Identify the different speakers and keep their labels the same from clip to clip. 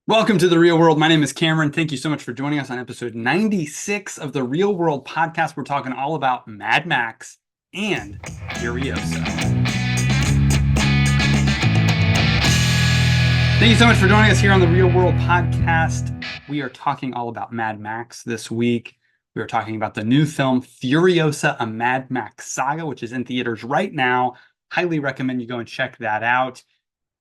Speaker 1: Welcome to the Real World. My name is Cameron. Thank you so much for joining us on episode 96 of the Real World podcast. We're talking all about Mad Max and Furiosa. Thank you so much for joining us here on the Real World podcast. We are talking all about Mad Max this week. We are talking about the new film Furiosa, a Mad Max Saga, which is in theaters right now. Highly recommend you go and check that out.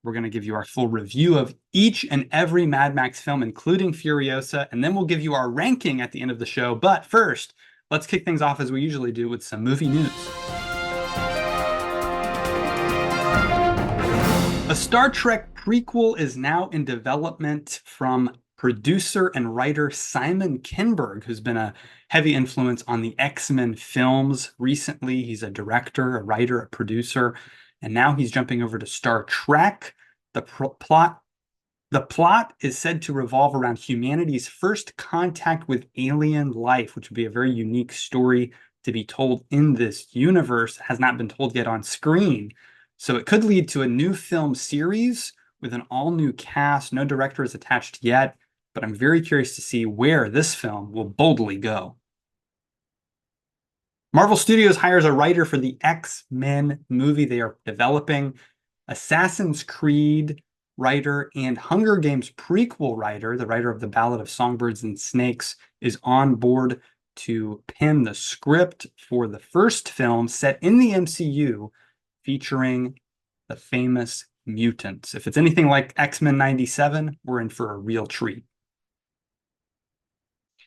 Speaker 1: We're going to give you our full review of each and every Mad Max film, including Furiosa, and then we'll give you our ranking at the end of the show. But first, let's kick things off as we usually do with some movie news. A Star Trek prequel is now in development from producer and writer Simon Kinberg, who's been a heavy influence on the X-Men films recently. He's a director, a writer, a producer, and now he's jumping over to Star Trek. The plot is said to revolve around humanity's first contact with alien life, which would be a very unique story to be told in this universe. It has not been told yet on screen. So it could lead to a new film series with an all-new cast. No director is attached yet, but I'm very curious to see where this film will boldly go. Marvel Studios hires a writer for the X-Men movie they are developing. Assassin's Creed writer and Hunger Games prequel writer, the writer of The Ballad of Songbirds and Snakes, is on board to pen the script for the first film set in the MCU featuring the famous mutants. If it's anything like X-Men 97, we're in for a real treat.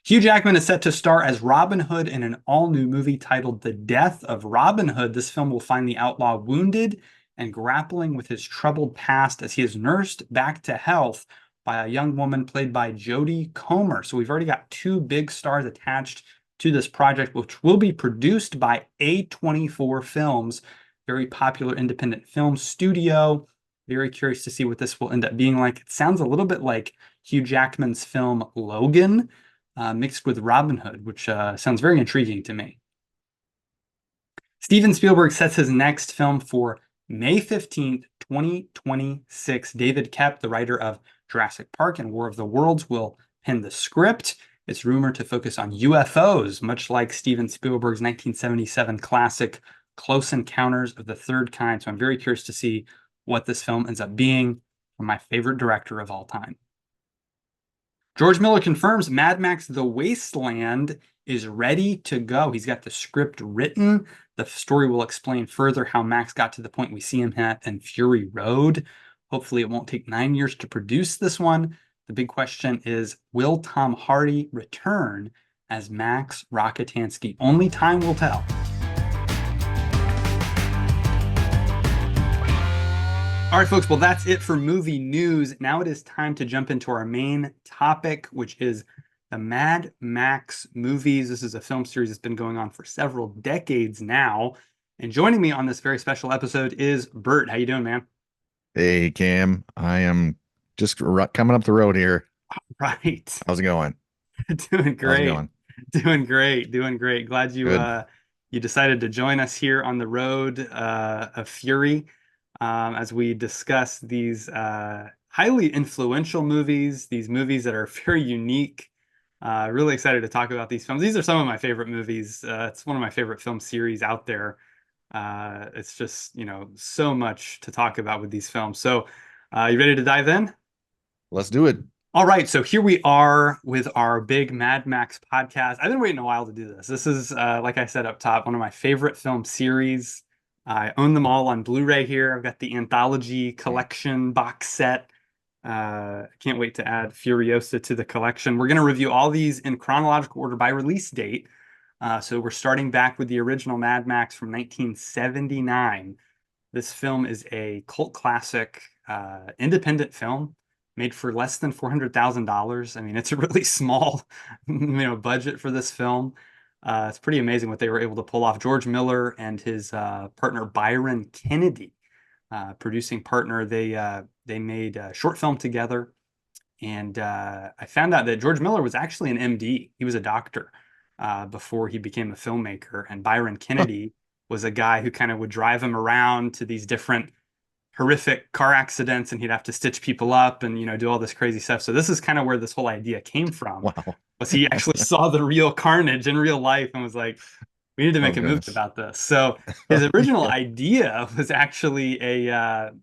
Speaker 1: Hugh Jackman is set to star as Robin Hood in an all-new movie titled The Death of Robin Hood. This film will find the outlaw wounded and grappling with his troubled past as he is nursed back to health by a young woman played by Jodie Comer. So we've already got two big stars attached to this project, which will be produced by A24 Films, very popular independent film studio. Very curious to see what this will end up being like. It sounds a little bit like Hugh Jackman's film Logan, mixed with Robin Hood, which sounds very intriguing to me. Steven Spielberg sets his next film for May 15th, 2026. David Koepp, the writer of Jurassic Park and War of the Worlds, will pen the script. It's rumored to focus on UFOs, much like Steven Spielberg's 1977 classic Close Encounters of the Third Kind. So I'm very curious to see what this film ends up being from my favorite director of all time. George Miller confirms Mad Max The Wasteland is ready to go. He's got the script written. The story will explain further how Max got to the point we see him at in Fury Road. Hopefully it won't take 9 years to produce this one. The big question is, will Tom Hardy return as Max Rockatansky? Only time will tell. All right, folks, well, that's it for movie news. Now it is time to jump into our main topic, which is the Mad Max movies. This is a film series that's been going on for several decades now. And joining me on this very special episode is Bert. How you doing, man?
Speaker 2: Hey, Cam. I am just coming up the road here.
Speaker 1: Right.
Speaker 2: How's it going?
Speaker 1: Doing
Speaker 2: How's it
Speaker 1: great.
Speaker 2: going?
Speaker 1: Doing great. Doing great. Glad
Speaker 2: Good.
Speaker 1: you decided to join us here on the road of Fury as we discuss these highly influential movies, these movies that are very unique. Really excited to talk about these films. These are some of my favorite movies. It's one of my favorite film series out there. It's just, so much to talk about with these films. So, you ready to dive in?
Speaker 2: Let's do it.
Speaker 1: All right, so here we are with our big Mad Max podcast. I've been waiting a while to do this. This is, like I said up top, one of my favorite film series. I own them all on Blu-ray here. I've got the anthology collection box set. Can't wait to add Furiosa to the collection. We're going to review all these in chronological order by release date. So we're starting back with the original Mad Max from 1979. This film is a cult classic, independent film made for less than $400,000. I mean, it's a really small, budget for this film. It's pretty amazing what they were able to pull off. George Miller and his partner Byron Kennedy, producing partner, they made a short film together. And I found out that George Miller was actually an MD. He was a doctor before he became a filmmaker. And Byron
Speaker 2: Huh.
Speaker 1: Kennedy was a guy who kind of would drive him around to these different horrific car accidents, and he'd have to stitch people up and do all this crazy stuff. So this is kind of where this whole idea came from,
Speaker 2: Wow.
Speaker 1: was he actually saw the real carnage in real life and was like, we need to
Speaker 2: Oh
Speaker 1: make a movie
Speaker 2: goodness.
Speaker 1: about this. So his original
Speaker 2: Yeah.
Speaker 1: idea was actually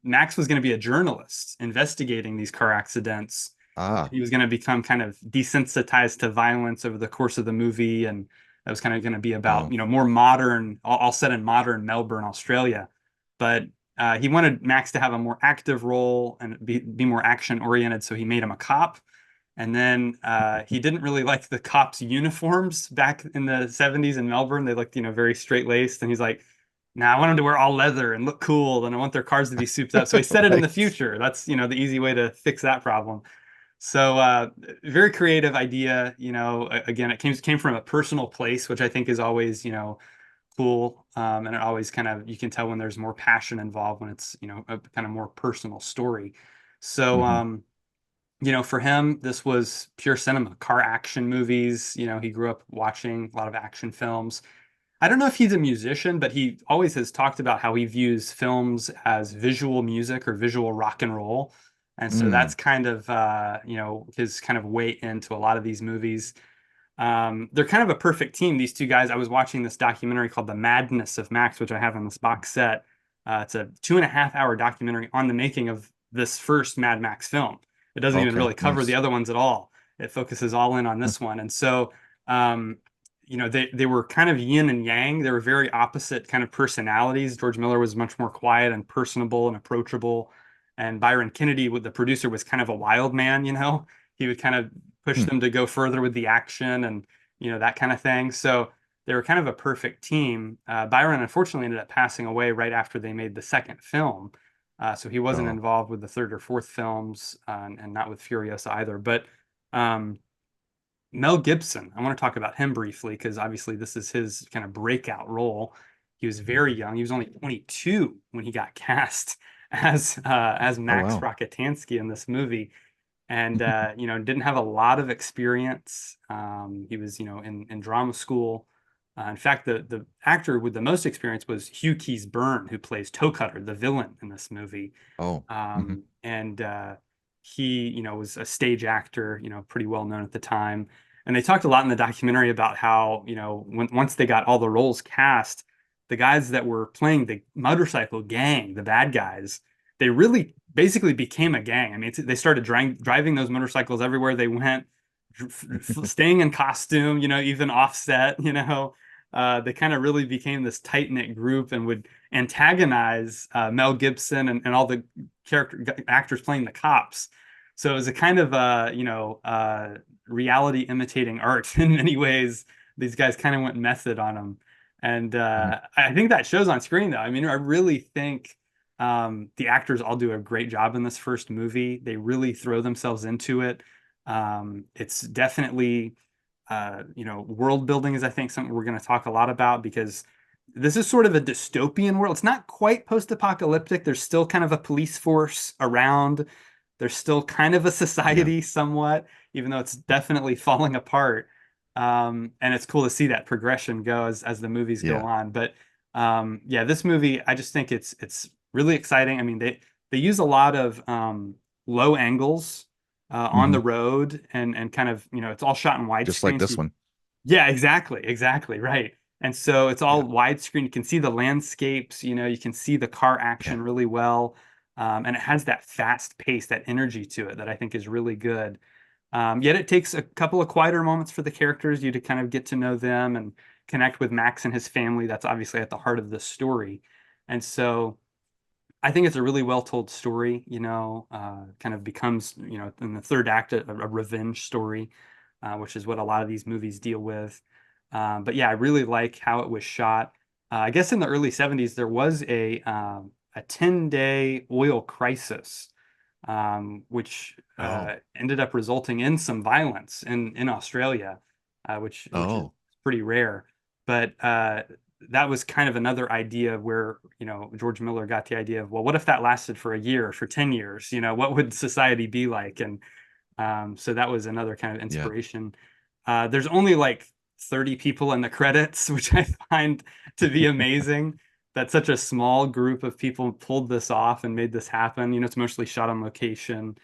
Speaker 1: Max was going to be a journalist investigating these car accidents.
Speaker 2: Ah.
Speaker 1: He was going to become kind of desensitized to violence over the course of the movie, and that was kind of going to be about
Speaker 2: Oh.
Speaker 1: more modern, all set in modern Melbourne, Australia. But he wanted Max to have a more active role and be more action oriented, so he made him a cop. And then he didn't really like the cops' uniforms back in the 70s in Melbourne. They looked, very straight-laced. And he's like, nah, I want them to wear all leather and look cool, and I want their cars to be souped up. So he set it in the
Speaker 2: Right.
Speaker 1: future. That's, the easy way to fix that problem. So very creative idea. Again, it came from a personal place, which I think is always, cool. And it always kind of, you can tell when there's more passion involved when it's, a kind of more personal story. So
Speaker 2: Hmm.
Speaker 1: for him, this was pure cinema, car action movies. He grew up watching a lot of action films. I don't know if he's a musician, but he always has talked about how he views films as visual music or visual rock and roll. And so
Speaker 2: Mm.
Speaker 1: that's kind of, his kind of way into a lot of these movies. They're kind of a perfect team, these two guys. I was watching this documentary called The Madness of Max, which I have on this box set. It's a 2.5 hour documentary on the making of this first Mad Max film. It doesn't even
Speaker 2: Okay.
Speaker 1: really cover the
Speaker 2: Nice.
Speaker 1: other ones at all. It focuses all in on
Speaker 2: Hmm.
Speaker 1: this one. And so, um, they were kind of yin and yang. They were very opposite kind of personalities. George Miller was much more quiet and personable and approachable. And Byron Kennedy, the producer, was kind of a wild man. He would kind of push
Speaker 2: Hmm.
Speaker 1: them to go further with the action and that kind of thing. So they were kind of a perfect team. Byron unfortunately ended up passing away right after they made the second film. So he wasn't
Speaker 2: Oh.
Speaker 1: involved with the third or fourth films, and not with Furiosa either. But um, Mel Gibson, I want to talk about him briefly because obviously this is his kind of breakout role. He was very young. He was only 22 when he got cast as
Speaker 2: Oh
Speaker 1: Max
Speaker 2: wow.
Speaker 1: Rockatansky in this movie, and didn't have a lot of experience. He was in drama school. In fact, the actor with the most experience was Hugh Keys Byrne, who plays Toe Cutter, the villain in this movie.
Speaker 2: Oh. Hmm.
Speaker 1: And he, was a stage actor, pretty well known at the time. And they talked a lot in the documentary about how, once they got all the roles cast, the guys that were playing the motorcycle gang, the bad guys, they really basically became a gang. I mean, they started driving those motorcycles everywhere they went, staying in costume, even offset, they kind of really became this tight-knit group and would antagonize Mel Gibson and all the character actors playing the cops. So it was a kind of reality imitating art in many ways. These guys kind of went method on them, and
Speaker 2: Hmm.
Speaker 1: I think that shows on screen though. I mean, I really think the actors all do a great job in this first movie. They really throw themselves into it. It's definitely world building is I think something we're going to talk a lot about because this is sort of a dystopian world. It's not quite post-apocalyptic. There's still kind of a police force around. There's still kind of a
Speaker 2: Yeah.
Speaker 1: society somewhat, even though it's definitely falling apart. And it's cool to see that progression go as the movies go
Speaker 2: Yeah.
Speaker 1: on. But yeah, this movie, I just think it's really exciting. I mean, they use a lot of low angles on
Speaker 2: Hmm.
Speaker 1: the road and kind of, it's all shot in
Speaker 2: Just like
Speaker 1: widescreen. So
Speaker 2: this one.
Speaker 1: yeah, exactly, right. And so it's all
Speaker 2: Yeah.
Speaker 1: widescreen. You can see the landscapes, you can see the car
Speaker 2: Yeah.
Speaker 1: action really well. And it has that fast pace, that energy to it that I think is really good. Yet it takes a couple of quieter moments for the characters, you to kind of get to know them and connect with Max and his family. That's obviously at the heart of the story. And so I think it's a really well told story, kind of becomes, in the third act, a revenge story, which is what a lot of these movies deal with. But yeah, I really like how it was shot. I guess in the early 70s, there was a 10-day oil crisis, which
Speaker 2: Oh.
Speaker 1: ended up resulting in some violence in Australia, which is
Speaker 2: Oh.
Speaker 1: pretty rare. But that was kind of another idea where, George Miller got the idea of, well, what if that lasted for a year or for 10 years? What would society be like? And so that was another kind of
Speaker 2: Yeah.
Speaker 1: inspiration. There's only like 30 people in the credits, which I find to be amazing. that such a small group of people pulled this off and made this happen. It's mostly shot on location,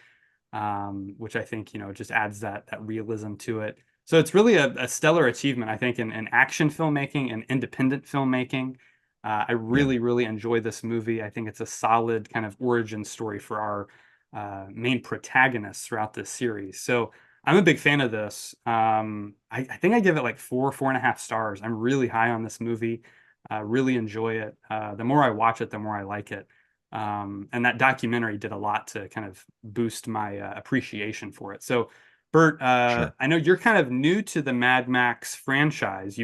Speaker 1: which I think, just adds that realism to it. So it's really a stellar achievement, I think, in action filmmaking and independent filmmaking. I
Speaker 2: Yeah,
Speaker 1: really, really enjoy this movie. I think it's a solid kind of origin story for our main protagonists throughout this series. So I'm a big fan of this. I think I give it like 4.5 stars. I'm really high on this movie. Really enjoy it. The more I watch it, the more I like it. And that documentary did a lot to kind of boost my appreciation for it. So, Bert,
Speaker 2: sure.
Speaker 1: I know you're kind of new to the Mad Max franchise.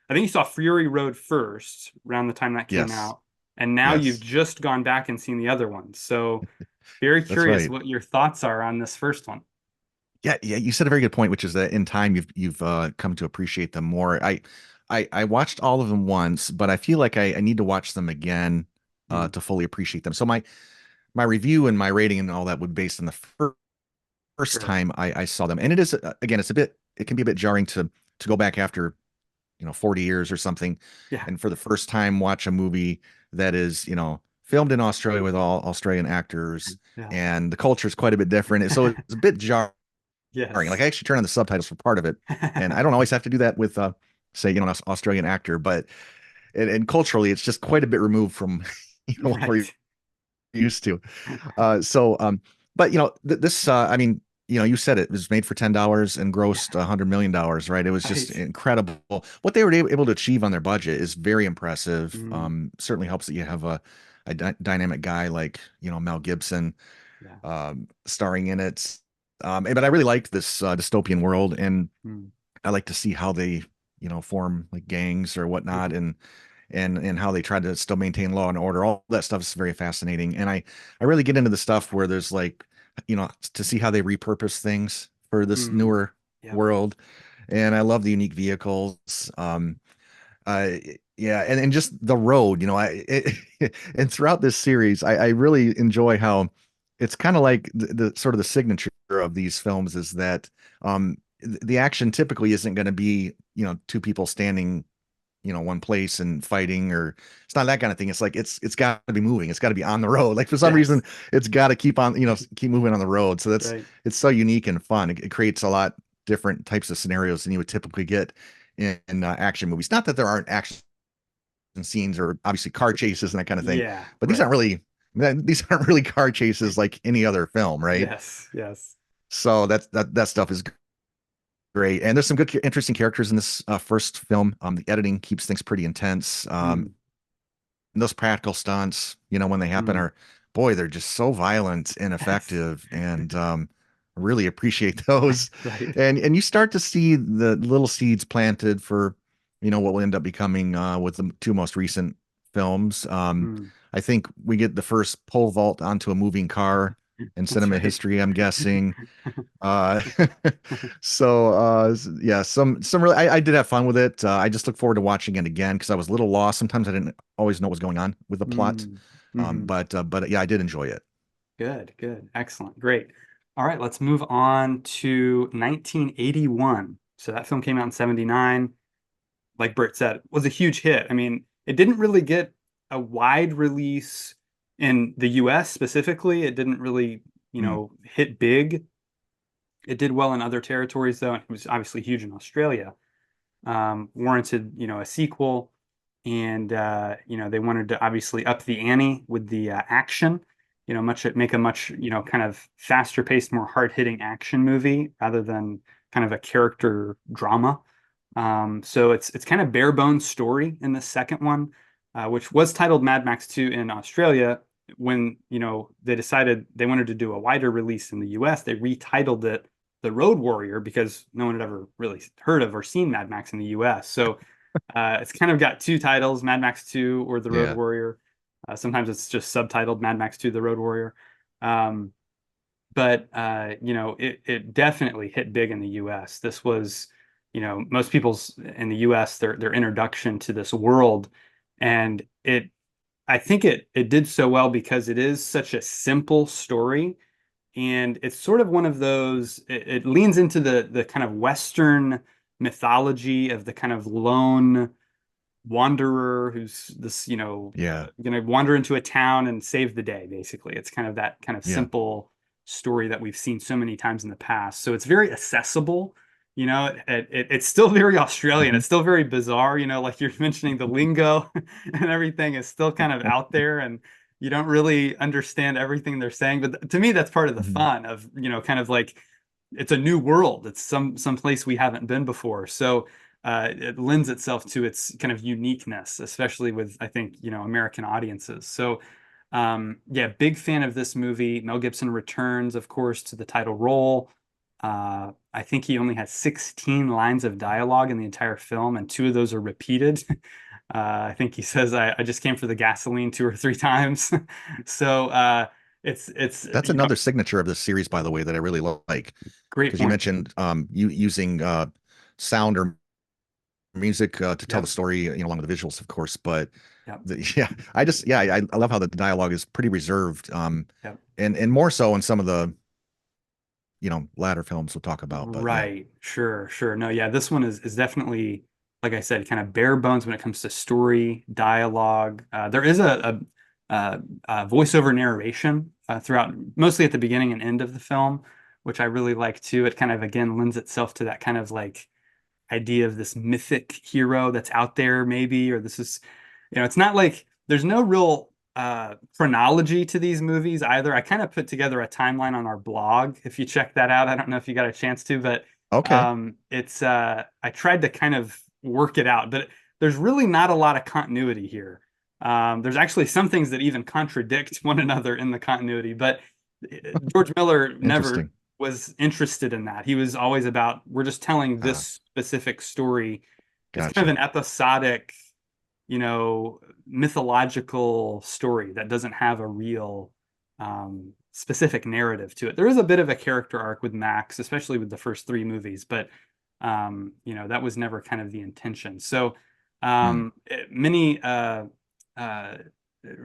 Speaker 1: I think you saw Fury Road first around the time that came
Speaker 2: Yes,
Speaker 1: out, and now you've
Speaker 2: yes,
Speaker 1: just gone back and seen the other ones. So, very
Speaker 2: that's
Speaker 1: curious
Speaker 2: right.
Speaker 1: what your thoughts are on this first one.
Speaker 2: Yeah, yeah, you said a very good point, which is that in time you've come to appreciate them more. I watched all of them once, but I feel like I need to watch them again
Speaker 1: Mm,
Speaker 2: to fully appreciate them. So my review and my rating and all that would be based on the first
Speaker 1: sure.
Speaker 2: time I saw them, and it is again, it can be a bit jarring to go back after 40 years or something,
Speaker 1: Yeah.
Speaker 2: and for the first time watch a movie that is filmed in Australia with all Australian actors,
Speaker 1: Yeah.
Speaker 2: and the culture is quite a bit different. So it's a bit jarring. Like
Speaker 1: Yes.
Speaker 2: I actually turn on the subtitles for part of it, and I don't always have to do that with say an Australian actor, but and culturally it's just quite a bit removed from what we're
Speaker 1: Right.
Speaker 2: used to. But this I mean, you said it was made for $10 and
Speaker 1: Yeah.
Speaker 2: grossed $100 million, right? It was just
Speaker 1: Right.
Speaker 2: incredible. What they were able to achieve on their budget is very impressive.
Speaker 1: Mm,
Speaker 2: Certainly helps that you have a dynamic guy like Mel Gibson
Speaker 1: yeah.
Speaker 2: starring in it. But I really liked this dystopian world, and
Speaker 1: Mm,
Speaker 2: I like to see how they form like gangs or whatnot,
Speaker 1: yeah.
Speaker 2: and how they try to still maintain law and order. All that stuff is very fascinating, and I really get into the stuff where there's like to see how they repurpose things for this
Speaker 1: Mm,
Speaker 2: newer
Speaker 1: yep.
Speaker 2: world, and I love the unique vehicles. Uh, yeah, and just the road, and throughout this series, I really enjoy how it's kind of like the sort of the signature of these films is that the action typically isn't going to be two people standing one place and fighting, or it's not that kind of thing. It's like it's got to be moving, it's got to be on the road. Like for some reason
Speaker 1: Yes.
Speaker 2: it's got to keep on keep moving on the road. So
Speaker 1: Right.
Speaker 2: it's so unique and fun. It creates a lot different types of scenarios than you would typically get in action movies. Not that there aren't action scenes or obviously car chases and that kind of thing,
Speaker 1: Yeah.
Speaker 2: but
Speaker 1: Right.
Speaker 2: these aren't really car chases like any other film, right?
Speaker 1: Yes. Yes.
Speaker 2: So that stuff is great, and there's some good interesting characters in this first film. The editing keeps things pretty intense.
Speaker 1: Mm,
Speaker 2: And those practical stunts, when they happen,
Speaker 1: mm,
Speaker 2: are boy, they're just so violent and
Speaker 1: yes.
Speaker 2: effective, and I really appreciate those.
Speaker 1: Right.
Speaker 2: And you start to see the little seeds planted for, what will end up becoming with the two most recent films.
Speaker 1: Mm,
Speaker 2: I think we get the first pole vault onto a moving car in
Speaker 1: that's
Speaker 2: cinema
Speaker 1: right.
Speaker 2: history, I'm guessing. Uh, yeah, some really, I did have fun with it. I just look forward to watching it again because I was a little lost. Sometimes I didn't always know what was going on with the plot.
Speaker 1: Mm, hmm.
Speaker 2: But yeah, I did enjoy it.
Speaker 1: Good. Good. Excellent. Great. All right. Let's move on to 1981. So that film came out in 79. Like Bert said, was a huge hit. I mean, it didn't really get a wide release in the US specifically. It didn't really,
Speaker 2: Mm.
Speaker 1: hit big. It did well in other territories, though, and it was obviously huge in Australia. Warranted, a sequel, and they wanted to obviously up the ante with the action. Make a much, kind of faster paced, more hard hitting action movie rather than kind of a character drama. So it's kind of bare bones story in the second one, which was titled Mad Max 2 in Australia. When they decided they wanted to do a wider release in the US, they retitled it The Road Warrior because no one had ever really heard of or seen Mad Max in the US. So it's kind of got two titles, Mad Max 2 or The Road
Speaker 2: Yeah.
Speaker 1: Warrior. Sometimes it's just subtitled Mad Max 2, The Road Warrior. Um, but it definitely hit big in the US. This was, most people's in the US their introduction to this world, and I think it did so well because it is such a simple story, and it's sort of one of those. It leans into the kind of Western mythology of the kind of lone wanderer who's this,
Speaker 2: Yeah.
Speaker 1: gonna wander into a town and save the day, basically. It's kind of that kind of
Speaker 2: Yeah.
Speaker 1: simple story that we've seen so many times in the past. So it's very accessible. It's still very Australian.
Speaker 2: Hmm.
Speaker 1: It's still very bizarre. Like you're mentioning the lingo and everything is still kind of out there, and you don't really understand everything they're saying. But to me, that's part of the
Speaker 2: Hmm.
Speaker 1: fun of, kind of like it's a new world. It's some place we haven't been before. So it lends itself to its kind of uniqueness, especially with, I think, American audiences. So, yeah, big fan of this movie. Mel Gibson returns, of course, to the title role. I think he only has 16 lines of dialogue in the entire film, and two of those are repeated. I think he says, "I just came for the gasoline 2 or 3 times." So it's
Speaker 2: That's another signature of this series, by the way, that I really like.
Speaker 1: great
Speaker 2: Because you
Speaker 1: point.
Speaker 2: mentioned you using sound or music to tell the
Speaker 1: Yep,
Speaker 2: story, along with the visuals, of course. But
Speaker 1: yep,
Speaker 2: yeah, I love how the dialogue is pretty reserved,
Speaker 1: yep.
Speaker 2: and more so in some of the latter films we'll talk about. But yeah.
Speaker 1: Right. Sure, sure. No, yeah, this one is definitely, like I said, kind of bare bones when it comes to story, dialogue. There is a voiceover narration throughout, mostly at the beginning and end of the film, which I really like too. It kind of again lends itself to that kind of like idea of this mythic hero that's out there, maybe, or this is, it's not like there's no real chronology to these movies either. I kind of put together a timeline on our blog. If you check that out, I don't know if you got a chance to, but
Speaker 2: Okay.
Speaker 1: it's I tried to kind of work it out, but there's really not a lot of continuity here. There's actually some things that even contradict one another in the continuity, but George Miller never
Speaker 2: Interesting.
Speaker 1: was interested in that. He was always about, we're just telling this
Speaker 2: Ah,
Speaker 1: specific story. It's kind of
Speaker 2: gotcha.
Speaker 1: an episodic, mythological story that doesn't have a real specific narrative to it. There is a bit of a character arc with Max, especially with the first three movies, but that was never kind of the intention. So
Speaker 2: Hmm.
Speaker 1: many uh,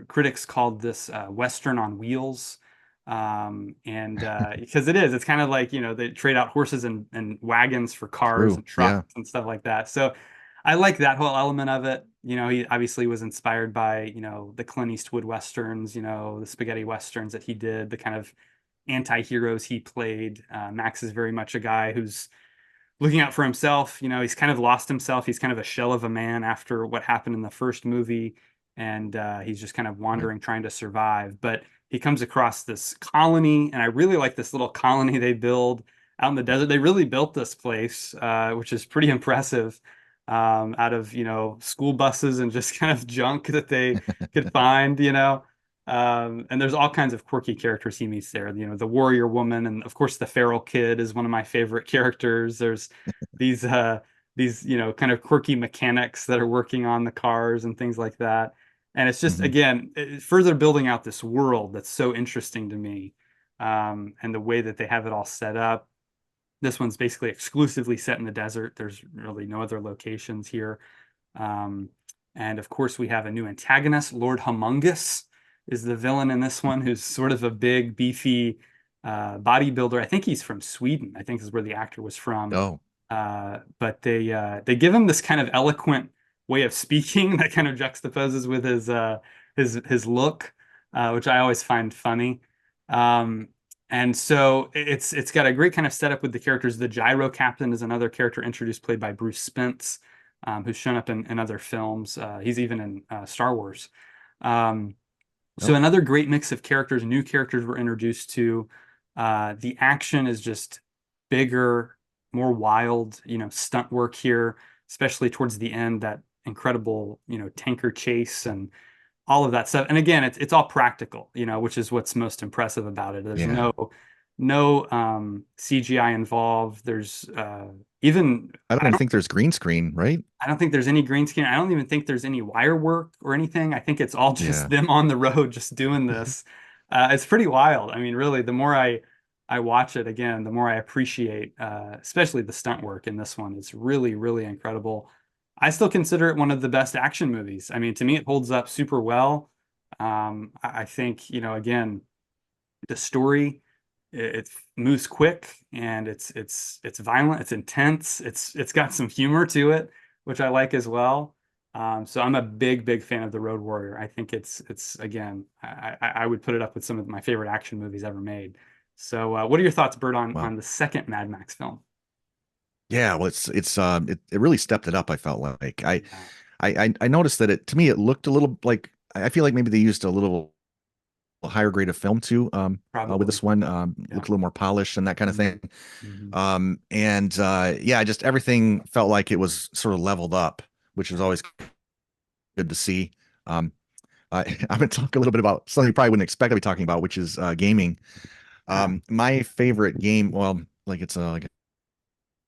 Speaker 1: critics called this Western on wheels. And because it's kind of like, they trade out horses and wagons for cars
Speaker 2: True.
Speaker 1: and trucks
Speaker 2: Yeah.
Speaker 1: and stuff like that. So I like that whole element of it. He obviously was inspired by, the Clint Eastwood Westerns, the spaghetti Westerns that he did, the kind of anti-heroes he played. Max is very much a guy who's looking out for himself. He's kind of lost himself. He's kind of a shell of a man after what happened in the first movie, and he's just kind of
Speaker 2: Right.
Speaker 1: wandering, trying to survive. But he comes across this colony, and I really like this little colony they build out in the desert. They really built this place, which is pretty impressive, out of school buses and just kind of junk that they could find. And there's all kinds of quirky characters he meets there. The warrior woman, and of course the feral kid is one of my favorite characters. There's these kind of quirky mechanics that are working on the cars and things like that. And it's just
Speaker 2: Hmm.
Speaker 1: again further building out this world that's so interesting to me, and the way that they have it all set up. This one's basically exclusively set in the desert. There's really no other locations here. Um, and of course, we have a new antagonist. Lord Humongous is the villain in this one, who's sort of a big, beefy bodybuilder. I think he's from Sweden. I think is where the actor was from.
Speaker 2: Oh,
Speaker 1: But they give him this kind of eloquent way of speaking that kind of juxtaposes with his look, which I always find funny. Um, and so it's got a great kind of setup with the characters. The Gyro Captain is another character introduced, played by Bruce Spence, who's shown up in other films. He's even in Star Wars. Um, so
Speaker 2: oh,
Speaker 1: another great mix of characters, new characters were introduced to. The action is just bigger, more wild, stunt work here, especially towards the end, that incredible, tanker chase and all of that stuff. And again, it's all practical, which is what's most impressive about it. There's
Speaker 2: yeah.
Speaker 1: no CGI involved. There's even
Speaker 2: I don't even think there's green screen, right?
Speaker 1: I don't think there's any green screen. I don't even think there's any wire work or anything. I think it's all just
Speaker 2: Yeah.
Speaker 1: them on the road just doing this. It's pretty wild. I mean, really, the more I watch it again, the more I appreciate, especially the stunt work in this one. It's really, really incredible. I still consider it one of the best action movies. I mean, to me, it holds up super well. I think, again, the story it moves quick, and it's violent, it's intense, it's got some humor to it, which I like as well. So I'm a big fan of The Road Warrior. I think it's again, I would put it up with some of my favorite action movies ever made. So what are your thoughts, Bert,
Speaker 2: Wow.
Speaker 1: on the second Mad Max film?
Speaker 2: Yeah, well, it really stepped it up. I felt like
Speaker 1: Yeah,
Speaker 2: I noticed that it to me it looked a little like I feel like maybe they used a little higher grade of film too with
Speaker 1: probably.
Speaker 2: this one
Speaker 1: Yeah.
Speaker 2: looked a little more polished and that kind of
Speaker 1: hmm
Speaker 2: thing.
Speaker 1: hmm
Speaker 2: And yeah, just everything felt like it was sort of leveled up, which was
Speaker 1: Right.
Speaker 2: always good to see. Um, I'm going to talk a little bit about something you probably wouldn't expect to be talking about, which is gaming.
Speaker 1: Ah,
Speaker 2: My favorite game, well, like it's like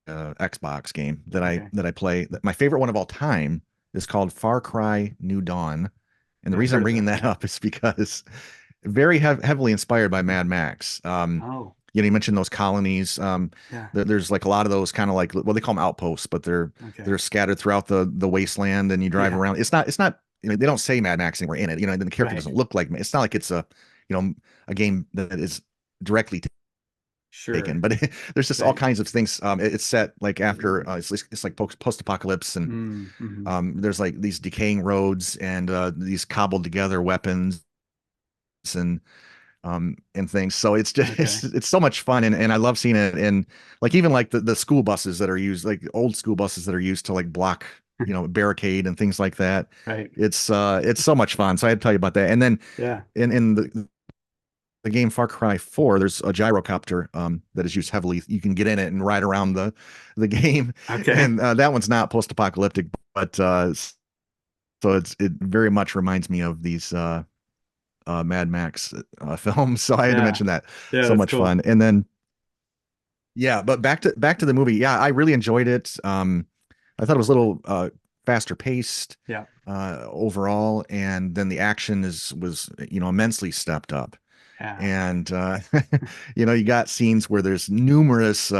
Speaker 2: Xbox game that I
Speaker 1: okay.
Speaker 2: that I play. My favorite one of all time is called Far Cry New Dawn, and the
Speaker 1: I've
Speaker 2: reason
Speaker 1: heard
Speaker 2: I'm
Speaker 1: of it.
Speaker 2: bringing that
Speaker 1: Yeah.
Speaker 2: up is because very heavily inspired by Mad Max.
Speaker 1: Oh,
Speaker 2: You mentioned those colonies.
Speaker 1: yeah.
Speaker 2: There's like a lot of those kind of like well they call them outposts, but
Speaker 1: Okay.
Speaker 2: they're scattered throughout the wasteland, and you drive
Speaker 1: Yeah.
Speaker 2: around. It's not they don't say Mad Max anywhere in it. And the character
Speaker 1: Right.
Speaker 2: doesn't look like it's not like it's a game that is directly taken,
Speaker 1: Sure.
Speaker 2: but there's just all
Speaker 1: Right.
Speaker 2: kinds of things. It's set like after it's like post-apocalypse, and
Speaker 1: Mm-hmm.
Speaker 2: there's like these decaying roads and these cobbled together weapons and and things. So it's just
Speaker 1: Okay.
Speaker 2: it's so much fun, and I love seeing it. And like even like the school buses that are used, like old school buses that are used to like block barricade and things like that.
Speaker 1: Right.
Speaker 2: It's so much fun. So I had to tell you about that. And then
Speaker 1: Yeah.
Speaker 2: in the game Far Cry 4, there's a gyrocopter that is used heavily. You can get in it and ride around the game,
Speaker 1: Okay.
Speaker 2: and that one's not post-apocalyptic, but so it very much reminds me of these Mad Max films. So I had to
Speaker 1: Yeah.
Speaker 2: mention that.
Speaker 1: Yeah,
Speaker 2: So
Speaker 1: that's
Speaker 2: much
Speaker 1: cool.
Speaker 2: fun. And then yeah, but back to the movie. Yeah, I really enjoyed it. I thought it was a little faster paced
Speaker 1: Yeah.
Speaker 2: overall, and then the action is was immensely stepped up.
Speaker 1: Yeah.
Speaker 2: And you got scenes where there's numerous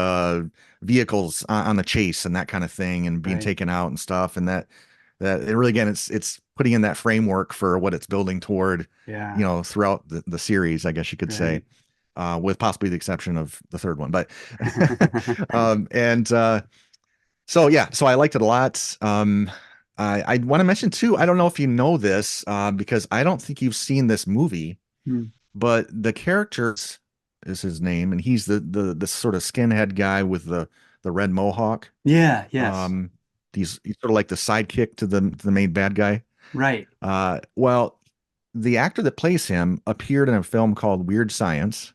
Speaker 2: vehicles on the chase and that kind of thing, and being
Speaker 1: Right.
Speaker 2: taken out and stuff, and that it really again it's putting in that framework for what it's building toward,
Speaker 1: Yeah.
Speaker 2: throughout the series, I guess you could say,
Speaker 1: Right.
Speaker 2: with possibly the exception of the third one, but and so yeah, so I liked it a lot. I want to mention too, I don't know if you know this, because I don't think you've seen this movie,
Speaker 1: Hmm.
Speaker 2: but the character is his name, and he's the sort of skinhead guy with the red mohawk.
Speaker 1: Yeah. Yes.
Speaker 2: Um, he's sort of like the sidekick to the main bad guy.
Speaker 1: Right.
Speaker 2: Well, the actor that plays him appeared in a film called Weird Science,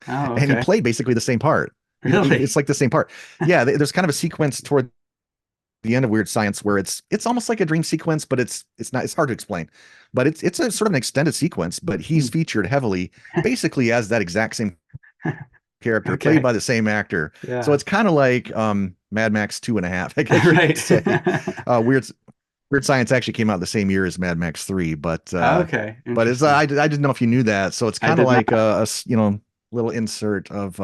Speaker 1: Oh,
Speaker 2: and he
Speaker 1: okay.
Speaker 2: played basically the same part. It's
Speaker 1: Really?
Speaker 2: like the same part. Yeah, there's kind of a sequence toward the end of Weird Science where it's almost like a dream sequence, but it's not. It's hard to explain, but it's a sort of an extended sequence. But he's
Speaker 1: Hmm.
Speaker 2: featured heavily, basically as that exact same character played
Speaker 1: Okay.
Speaker 2: by the same actor. So
Speaker 1: Yeah.
Speaker 2: it's kind of like Mad Max 2.5, I guess you could
Speaker 1: Right.
Speaker 2: say. Weird Science actually came out the same year as Mad Max 3,
Speaker 1: Okay.
Speaker 2: but it's
Speaker 1: Interesting.
Speaker 2: I didn't know if you knew that. So it's
Speaker 1: I
Speaker 2: kind of
Speaker 1: did
Speaker 2: like
Speaker 1: not.
Speaker 2: little insert of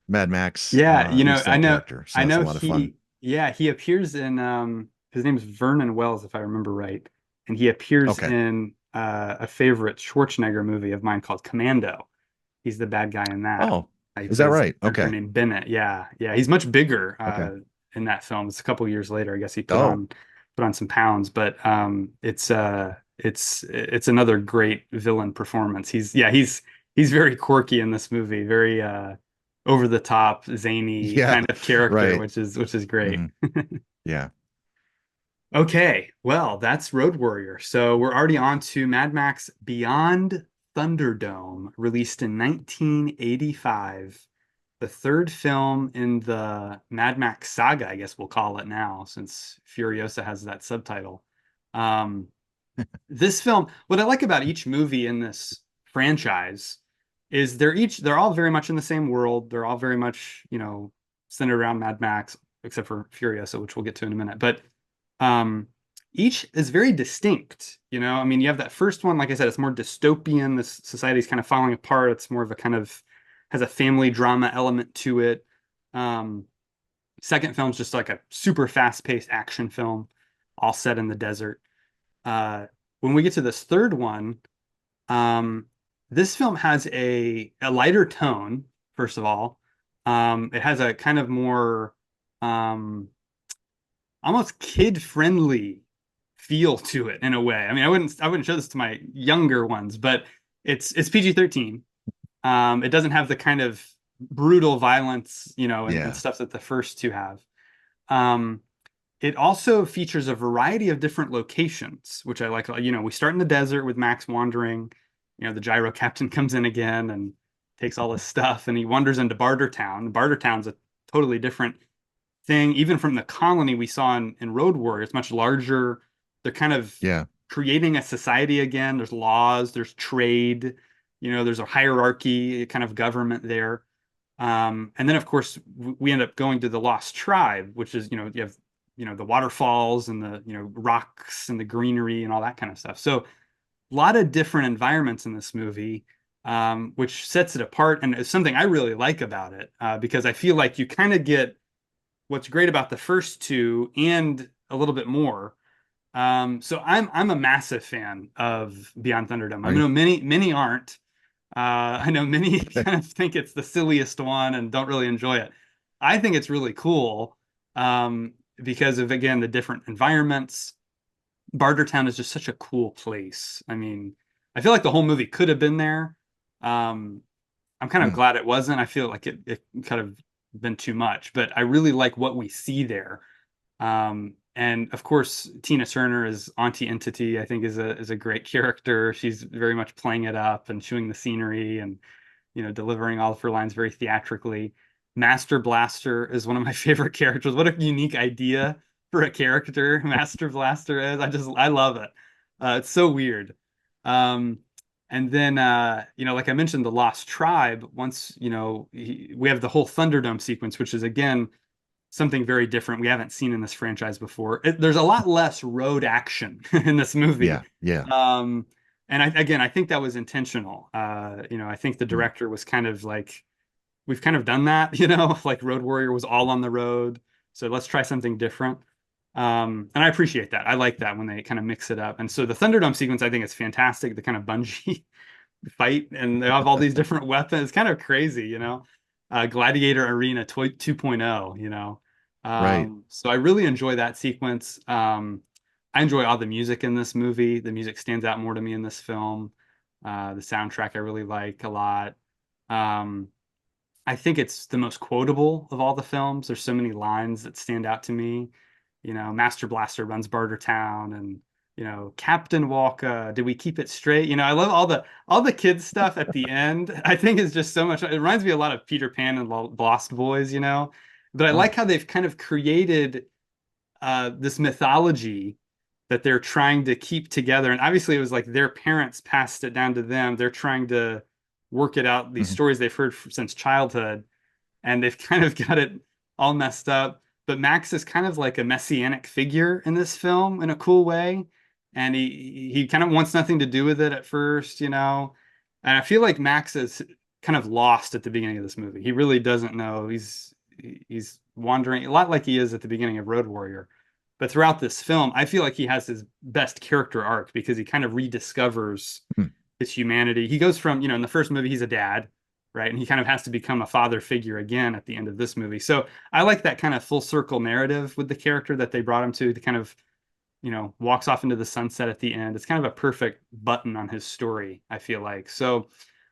Speaker 2: Mad Max,
Speaker 1: Yeah,
Speaker 2: at least
Speaker 1: I
Speaker 2: that
Speaker 1: know,
Speaker 2: character. So
Speaker 1: I
Speaker 2: that's a
Speaker 1: know
Speaker 2: lot of fun.
Speaker 1: he appears in, his name's Vernon Wells, if I remember right. And he appears
Speaker 2: Okay.
Speaker 1: in, a favorite Schwarzenegger movie of mine called Commando. He's the bad guy in that.
Speaker 2: Oh,
Speaker 1: He
Speaker 2: is that
Speaker 1: plays a
Speaker 2: right?
Speaker 1: character
Speaker 2: Okay.
Speaker 1: named Bennett. Yeah. Yeah. He's much bigger,
Speaker 2: Okay.
Speaker 1: in that film. It's a couple years later. I guess he
Speaker 2: Oh,
Speaker 1: put on some pounds, but, it's another great villain performance. He's very quirky in this movie, very, over the top, zany
Speaker 2: yeah,
Speaker 1: kind of character,
Speaker 2: right.
Speaker 1: which is great.
Speaker 2: hmm Yeah.
Speaker 1: Okay, well, that's Road Warrior. So we're already on to Mad Max Beyond Thunderdome, released in 1985, the third film in the Mad Max Saga, I guess we'll call it now, since Furiosa has that subtitle. Um, this film, what I like about each movie in this franchise is they're all very much in the same world. They're all very much, centered around Mad Max, except for Furiosa, which we'll get to in a minute. But um each is very distinct, I mean, you have that first one, like I said, it's more dystopian. This society's kind of falling apart. It's more of a kind of has a family drama element to it. Um, Second film's just like a super fast-paced action film, all set in the desert. When we get to this third one, um, this film has a lighter tone, first of all. It has a kind of more um, almost kid-friendly feel to it in a way. I mean, I wouldn't show this to my younger ones, but it's PG-13. It doesn't have the kind of brutal violence, and
Speaker 2: Yeah.
Speaker 1: stuff that the first two have. Um, it also features a variety of different locations, which I like. We start in the desert with Max wandering. The gyro captain comes in again and takes all his stuff, and he wanders into Bartertown. Bartertown's a totally different thing, even from the colony we saw in Road Warrior. It's much larger. They're kind of
Speaker 2: Yeah.
Speaker 1: creating a society again. There's laws, there's trade, there's a hierarchy, a kind of government there. And then, of course, we end up going to the Lost Tribe, which is, you have, the waterfalls and the, rocks and the greenery and all that kind of stuff. So a lot of different environments in this movie, which sets it apart. And it's something I really like about it, because I feel like you kind of get what's great about the first two and a little bit more. So I'm a massive fan of Beyond Thunderdome. I
Speaker 2: Are you?
Speaker 1: know many aren't. I know many kind of think it's the silliest one and don't really enjoy it. I think it's really cool, because of, again, the different environments. Bartertown is just such a cool place. I mean, I feel like the whole movie could have been there. Um, I'm kind of
Speaker 2: Hmm.
Speaker 1: glad it wasn't. I feel like it kind of been too much, but I really like what we see there. And of course, Tina Turner as Auntie Entity, I think is a great character. She's very much playing it up and chewing the scenery and delivering all of her lines very theatrically. Master Blaster is one of my favorite characters. What a unique idea for a character Master Blaster is. I love it. It's so weird. Um, and then like I mentioned, the Lost Tribe. Once we have the whole Thunderdome sequence, which is again something very different we haven't seen in this franchise before. There's a lot less road action in this movie.
Speaker 2: Yeah. Yeah.
Speaker 1: Um, and again, I think that was intentional. I think the
Speaker 2: Hmm.
Speaker 1: director was kind of like, we've kind of done that, like Road Warrior was all on the road. So let's try something different. And I appreciate that. I like that when they kind of mix it up. And so the Thunderdome sequence, I think is fantastic. The kind of bungee fight, and they have all these different weapons. It's kind of crazy, Gladiator Arena 2.0,
Speaker 2: Right.
Speaker 1: So I really enjoy that sequence. I enjoy all the music in this movie. The music stands out more to me in this film. The soundtrack I really like a lot. Um, I think it's the most quotable of all the films. There's so many lines that stand out to me. Master Blaster runs Bartertown, and Captain Walker, did we keep it straight? I love all the kids stuff at the end. I think is just so much. It reminds me a lot of Peter Pan and Lost Boys, But I
Speaker 2: Oh.
Speaker 1: like how they've kind of created this mythology that they're trying to keep together. And obviously, it was like their parents passed it down to them. They're trying to work it out, these
Speaker 2: Mhm.
Speaker 1: stories they've heard since childhood, and they've kind of got it all messed up. But Max is kind of like a messianic figure in this film in a cool way. And he kind of wants nothing to do with it at first, And I feel like Max is kind of lost at the beginning of this movie. He really doesn't know. He's wandering a lot like he is at the beginning of Road Warrior. But throughout this film, I feel like he has his best character arc because he kind of rediscovers
Speaker 2: Hmm.
Speaker 1: his humanity. He goes from, in the first movie, he's a dad, right? And he kind of has to become a father figure again at the end of this movie. So I like that kind of full circle narrative with the character that they brought him to kind of, walks off into the sunset at the end. It's kind of a perfect button on his story, I feel like. So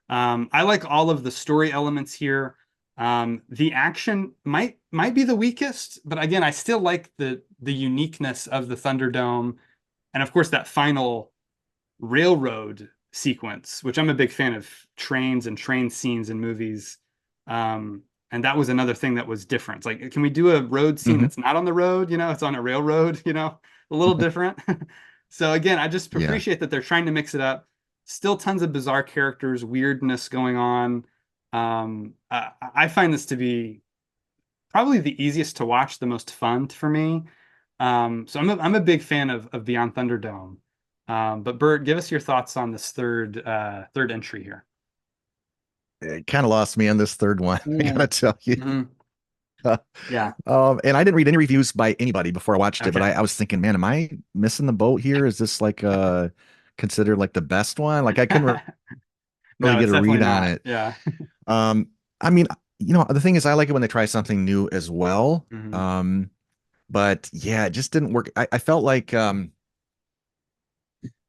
Speaker 1: I like all of the story elements here. The action might be the weakest, but again, I still like the uniqueness of the Thunderdome, and of course that final railroad sequence, which I'm a big fan of trains and train scenes in movies. And that was another thing that was different. It's like, can we do a road scene
Speaker 2: Hmm.
Speaker 1: that's not on the road? It's on a railroad, a little different. So again, I just
Speaker 2: Yeah.
Speaker 1: appreciate that they're trying to mix it up. Still tons of bizarre characters, weirdness going on. I find this to be probably the easiest to watch, the most fun for me. So I'm a big fan of Beyond Thunderdome. But Bert, give us your thoughts on this third entry here.
Speaker 2: It kind of lost me on this third one. I
Speaker 1: Mm.
Speaker 2: gotta tell you.
Speaker 1: Hmm. Yeah.
Speaker 2: And I didn't read any reviews by anybody before I watched it, but
Speaker 1: Okay.
Speaker 2: I was thinking, man, am I missing the boat here? Is this like considered like the best one? Like I couldn't really
Speaker 1: No,
Speaker 2: get
Speaker 1: it's
Speaker 2: a
Speaker 1: definitely
Speaker 2: read on
Speaker 1: not.
Speaker 2: it.
Speaker 1: Yeah.
Speaker 2: Um, I mean, the thing is, I like it when they try something new as well.
Speaker 1: Hmm.
Speaker 2: But yeah, it just didn't work. I felt like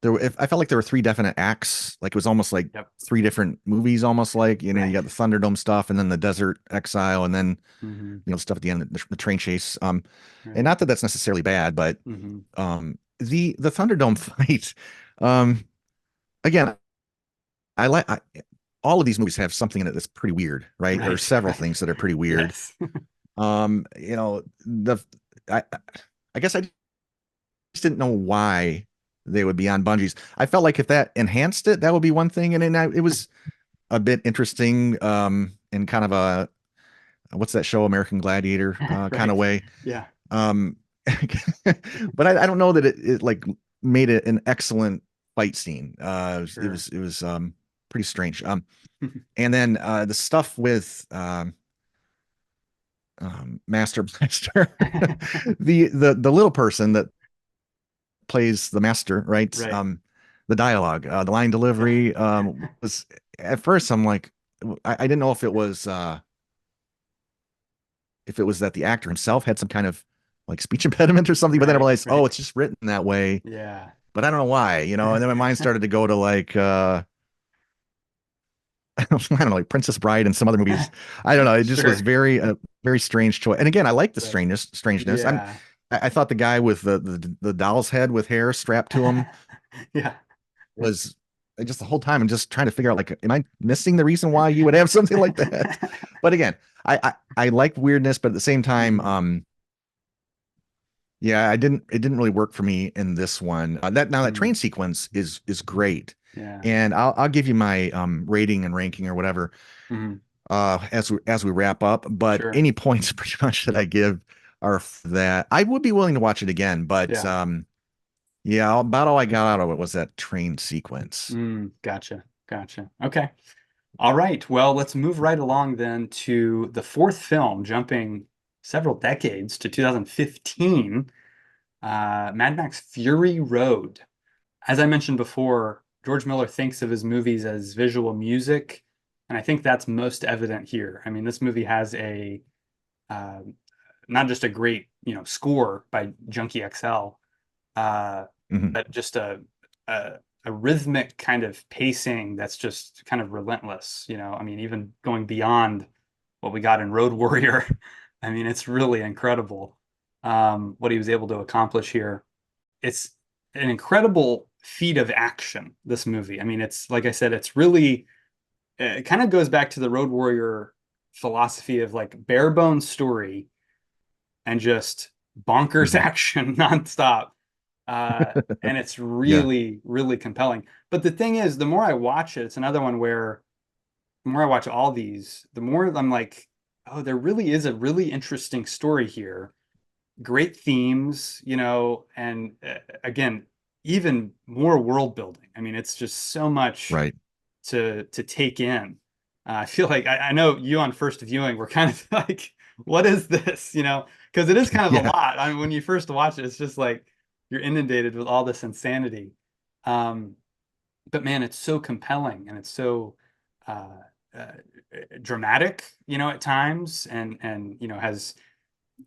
Speaker 2: I felt like there were three definite acts. Like it was almost like
Speaker 1: Yep.
Speaker 2: three different movies, almost like, you
Speaker 1: Right.
Speaker 2: got the Thunderdome stuff and then the Desert Exile and then,
Speaker 1: Hmm.
Speaker 2: stuff at the end, the train chase. And
Speaker 1: Right.
Speaker 2: not that that's necessarily bad, but
Speaker 1: Hmm.
Speaker 2: the Thunderdome fight, um, again, all of these movies have something in it that's pretty weird, right? Or
Speaker 1: Right.
Speaker 2: several
Speaker 1: Right.
Speaker 2: things that are pretty weird.
Speaker 1: Yes.
Speaker 2: The I I guess I just didn't know why they would be on bungees. I felt like if that enhanced it, that would be one thing, and then it was a bit interesting, in kind of a what's that show, American Gladiator, kind of
Speaker 1: Right.
Speaker 2: way.
Speaker 1: Yeah.
Speaker 2: Um, but I don't know that it like made it an excellent fight scene.
Speaker 1: Sure.
Speaker 2: It was pretty strange. And then the stuff with Master Blaster, the little person that plays the master, right?
Speaker 1: Right.
Speaker 2: The dialogue, the line
Speaker 1: Yeah.
Speaker 2: delivery, was at first I'm like, I didn't know if it was that the actor himself had some kind of like speech impediment or something, but then I
Speaker 1: Right.
Speaker 2: realized, oh,
Speaker 1: Right.
Speaker 2: it's just written that way.
Speaker 1: Yeah.
Speaker 2: But I don't know why, and then my mind started to go to like I don't know, like Princess Bride and some other movies. I don't know. It just was
Speaker 1: Sure.
Speaker 2: very strange choice. And again, I like the
Speaker 1: Right.
Speaker 2: strangeness.
Speaker 1: Yeah.
Speaker 2: I thought the guy with the doll's head with hair strapped to him
Speaker 1: Yeah.
Speaker 2: was just the whole time I'm just trying to figure out, like, am I missing the reason why you would have something like that? But again, I like weirdness, but at the same time,
Speaker 1: Hmm.
Speaker 2: yeah, it didn't really work for me in this one. That
Speaker 1: Hmm.
Speaker 2: train sequence is great.
Speaker 1: Yeah.
Speaker 2: And I'll give you my rating and ranking or whatever
Speaker 1: Hmm.
Speaker 2: as we wrap up, but
Speaker 1: Sure.
Speaker 2: any points pretty much that I give are that I would be willing to watch it again, but
Speaker 1: Yeah.
Speaker 2: yeah, about all I got out of it was that train sequence.
Speaker 1: Gotcha. Gotcha. Okay. All right. Well, let's move right along then to the fourth film, jumping several decades to 2015, Mad Max Fury Road. As I mentioned before, George Miller thinks of his movies as visual music, and I think that's most evident here. I mean, this movie has a uh, not just a great, score by Junkie XL, uh,
Speaker 2: Mhm.
Speaker 1: but just a a rhythmic kind of pacing that's just kind of relentless. I mean, even going beyond what we got in Road Warrior. I mean, it's really incredible what he was able to accomplish here. It's an incredible feat of action, this movie. I mean, it's like I said, it's really it kind of goes back to the Road Warrior philosophy of like bare bones story and just bonkers
Speaker 2: Mhm.
Speaker 1: action nonstop. And it's
Speaker 2: Yeah,
Speaker 1: really, really compelling. But the thing is, the more I watch it, it's another one where the more I watch all these, the more I'm like, oh, there really is a really interesting story here. Great themes, and again, even more world building. I mean, it's just so much
Speaker 2: right.
Speaker 1: to take in. I feel like I know you on first viewing were kind of like, what is this? Because it is kind of a
Speaker 2: Yeah,
Speaker 1: lot. I mean, when you first watch it, it's just like you're inundated with all this insanity. Um, but man, it's so compelling and it's so uh, uh, dramatic, at times, and has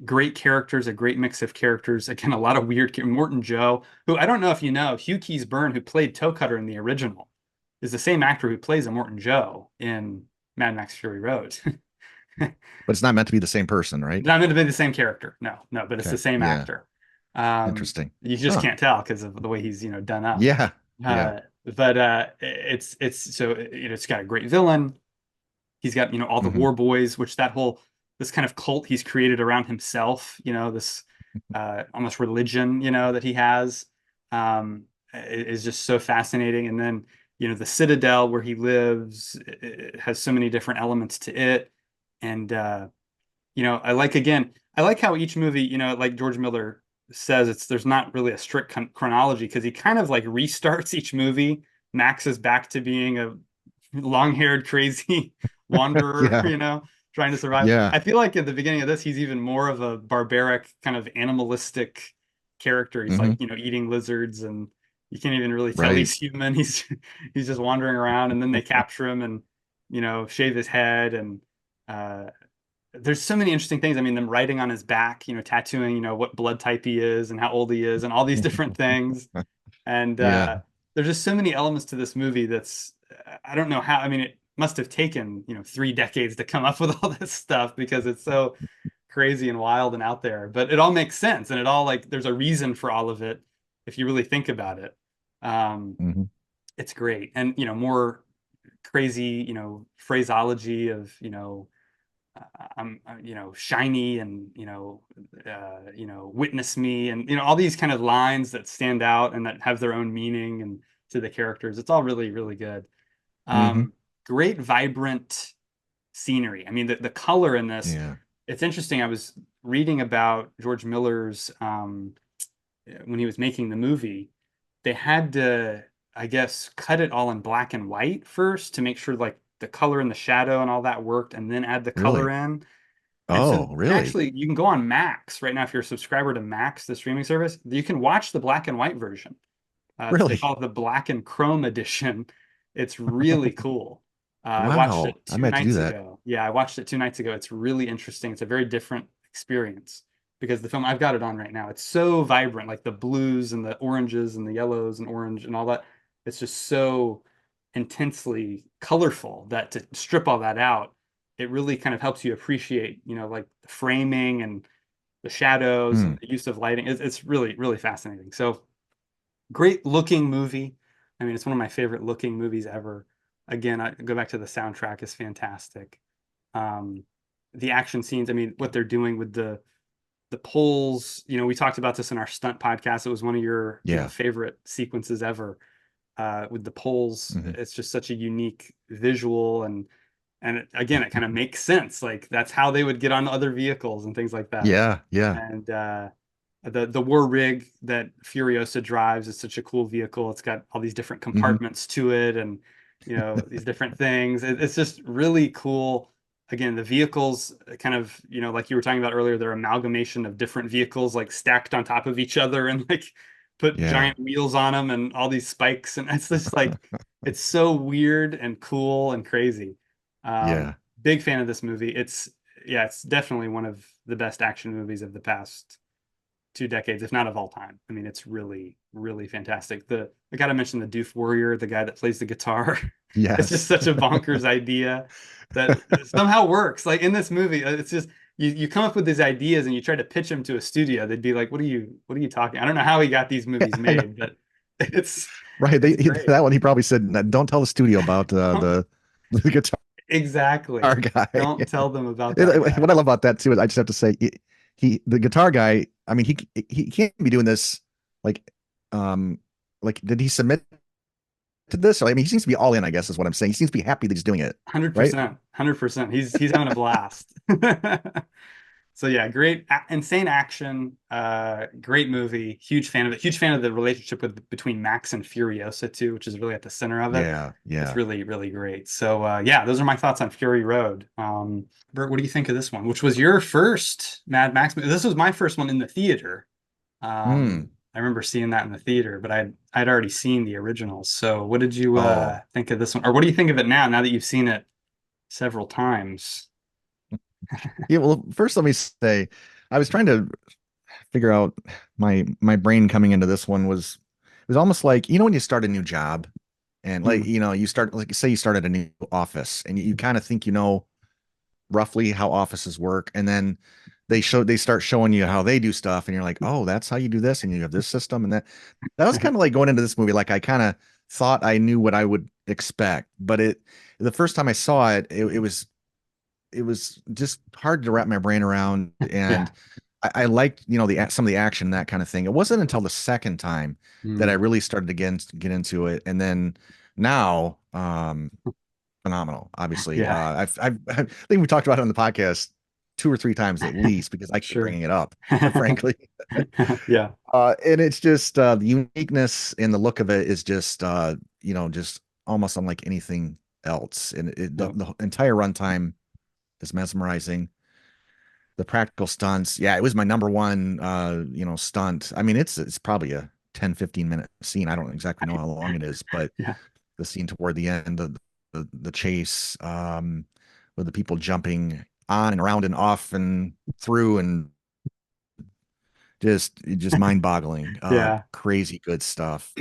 Speaker 1: great characters, a great mix of characters. Again, a lot of weird. Morton Joe, who I don't know if you know, Hugh Keys Byrne, who played Toe Cutter in the original, is the same actor who plays a Morton Joe in Mad Max Fury Road.
Speaker 2: but it's not meant to be the same person, right?
Speaker 1: Not meant to be the same character. No, no, but it's the
Speaker 2: Okay.
Speaker 1: same
Speaker 2: Yeah.
Speaker 1: actor.
Speaker 2: Interesting.
Speaker 1: You just
Speaker 2: Huh.
Speaker 1: can't tell because of the way he's, done up.
Speaker 2: Yeah. Yeah.
Speaker 1: But it's so it's got a great villain. He's got, all the
Speaker 2: Hmm.
Speaker 1: war boys, which this kind of cult he's created around himself, this almost religion, that he has, is just so fascinating. And then, the Citadel where he lives, it has so many different elements to it. And, I like how each movie, like George Miller says, there's not really a strict chronology because he kind of like restarts each movie. Max is back to being a long-haired, crazy wanderer,
Speaker 2: Yeah.
Speaker 1: trying to survive.
Speaker 2: Yeah.
Speaker 1: I feel like at the beginning of this, he's even more of a barbaric, kind of animalistic character. He's like,
Speaker 2: Hmm.
Speaker 1: eating lizards, and you can't even really tell
Speaker 2: Right.
Speaker 1: he's human. He's just wandering around, and then they capture him and shave his head, and uh, there's so many interesting things. I mean, them writing on his back, tattooing, what blood type he is and how old he is, and all these different things. And
Speaker 2: Yeah.
Speaker 1: there's just so many elements to this movie that's I don't know how. I mean, it must have taken, 3 decades to come up with all this stuff because it's so crazy and wild and out there. But it all makes sense, and it all like there's a reason for all of it if you really think about it. Um,
Speaker 2: Hmm.
Speaker 1: it's great, and more crazy, phraseology of shiny and witness me and all these kind of lines that stand out and that have their own meaning and to the characters. It's all really, really good.
Speaker 2: Hmm.
Speaker 1: Um, Great, vibrant scenery. I mean, the color in this,
Speaker 2: Yeah.
Speaker 1: it's interesting. I was reading about George Miller's when he was making the movie, they had to, I guess, cut it all in black and white first to make sure like the color and the shadow and all that worked, and then add the color
Speaker 2: Really?
Speaker 1: in. And so
Speaker 2: Oh, really?
Speaker 1: actually, you can go on Max right now if you're a subscriber to Max, the streaming service. You can watch the black and white version. They
Speaker 2: Really?
Speaker 1: call it the Black and Chrome edition. It's really cool. I watched
Speaker 2: Wow.
Speaker 1: it
Speaker 2: I
Speaker 1: two
Speaker 2: meant to do
Speaker 1: nights
Speaker 2: that.
Speaker 1: ago. Yeah, I watched it 2 nights ago. It's really interesting. It's a very different experience because the film I've got it on right now. It's so vibrant, like the blues and the oranges and the yellows and orange and all that. It's just so intensely colorful that to strip all that out, it really kind of helps you appreciate, like the framing and the shadows and
Speaker 2: Hmm.
Speaker 1: the use of lighting. It's really, really fascinating. So great looking movie. I mean, it's one of my favorite looking movies ever. Again, I go back to the soundtrack is fantastic. Um, the action scenes, I mean, what they're doing with the poles, we talked about this in our stunt podcast. It was one of your,
Speaker 2: Yeah.
Speaker 1: favorite sequences ever with the poles.
Speaker 2: Hmm.
Speaker 1: It's just such a unique visual and again, it kind of makes sense. Like that's how they would get on other vehicles and things like that.
Speaker 2: Yeah. Yeah.
Speaker 1: And the war rig that Furiosa drives is such a cool vehicle. It's got all these different
Speaker 2: Hmm.
Speaker 1: compartments to it, and these different things. It's just really cool. Again, the vehicles kind of like you were talking about earlier, they're amalgamation of different vehicles like stacked on top of each other and like put
Speaker 2: Yeah.
Speaker 1: giant wheels on them and all these spikes, and it's just like it's so weird and cool and crazy.
Speaker 2: Yeah.
Speaker 1: Big fan of this movie. It's definitely one of the best action movies of the past 2 decades, if not of all time. I mean, it's really, really fantastic. I gotta mention the Doof Warrior, the guy that plays the guitar. It's just
Speaker 2: Yes.
Speaker 1: such a bonkers idea that somehow works. Like in this movie, it's just you come up with these ideas and you try to pitch them to a studio. They'd be like, what are you talking?" I don't know how he got these movies
Speaker 2: I know.
Speaker 1: made, but it's
Speaker 2: Right.
Speaker 1: it's great.
Speaker 2: That one, he probably said, "No, don't tell the studio about the guitar
Speaker 1: Exactly.
Speaker 2: guy."
Speaker 1: Don't tell them about that
Speaker 2: What
Speaker 1: guy.
Speaker 2: I love about that too is I just have to say, the guitar guy, I mean, he can't be doing this like, um, like, did he submit to this? I mean, he seems to be all in, I guess is what I'm saying. He seems to be happy that he's doing it, right?
Speaker 1: 100%. 100%. He's having a blast. So yeah, great, insane action. Great movie. Huge fan of it. Huge fan of the relationship between Max and Furiosa too, which is really at the center of it.
Speaker 2: Yeah.
Speaker 1: It's
Speaker 2: Yeah.
Speaker 1: really, really great. So yeah, those are my thoughts on Fury Road. Bert, what do you think of this one? Which was your first Mad Max movie? This was my first one in the theater.
Speaker 2: Hmm.
Speaker 1: I remember seeing that in the theater, but I'd already seen the originals. So what did you
Speaker 2: Oh,
Speaker 1: think of this one? Or what do you think of it now that you've seen it several times?
Speaker 2: yeah. Well, first let me say, I was trying to figure out my brain coming into this one was it was almost like when you start a new job and like
Speaker 1: Hmm.
Speaker 2: you start like say you start at a new office and you kind of think roughly how offices work, and then they start showing you how they do stuff, and you're like, oh, that's how you do this, and you have this system, and that was kind of like going into this movie, like I kind of thought I knew what I would expect, but the first time I saw it, it was just hard to wrap my brain around,
Speaker 1: Yeah.
Speaker 2: and I liked some of the action, that kind of thing. It wasn't until the second time that I
Speaker 1: Mm.
Speaker 2: really started to get into it, and then now phenomenal. Obviously,
Speaker 1: Yeah.
Speaker 2: I think we talked about it on the podcast two or three times at least because I keep
Speaker 1: Sure.
Speaker 2: bringing it up, frankly.
Speaker 1: Yeah.
Speaker 2: And it's just the uniqueness and the look of it is just just almost unlike anything else. And
Speaker 1: Yep.
Speaker 2: the entire runtime is mesmerizing. The practical stunts, yeah, it was my number one stunt. I mean, it's probably a 10-15 minute scene. I don't exactly know how long it is, but
Speaker 1: Yeah.
Speaker 2: the scene toward the end, the chase, with the people jumping on and around and off and through, and just mind-boggling,
Speaker 1: Yeah.
Speaker 2: crazy good stuff.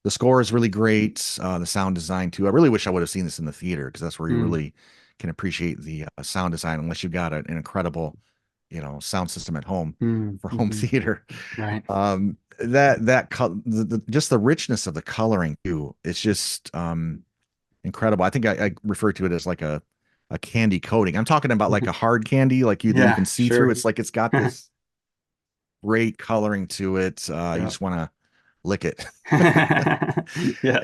Speaker 2: the score is really great. The sound design too. I really wish I would have seen this in the theater because that's where you
Speaker 1: Mm,
Speaker 2: really can appreciate the sound design, unless you've got an incredible, sound system at home for home
Speaker 1: mhm.
Speaker 2: theater.
Speaker 1: Right.
Speaker 2: Just the richness of the coloring too. It's just incredible. I think I refer to it as like a candy coating. I'm talking about like a hard candy, like you that you
Speaker 1: Yeah,
Speaker 2: can see through.
Speaker 1: sure.
Speaker 2: It's like it's got this great coloring to it. You
Speaker 1: Yeah.
Speaker 2: just want to lick it. And
Speaker 1: Yes.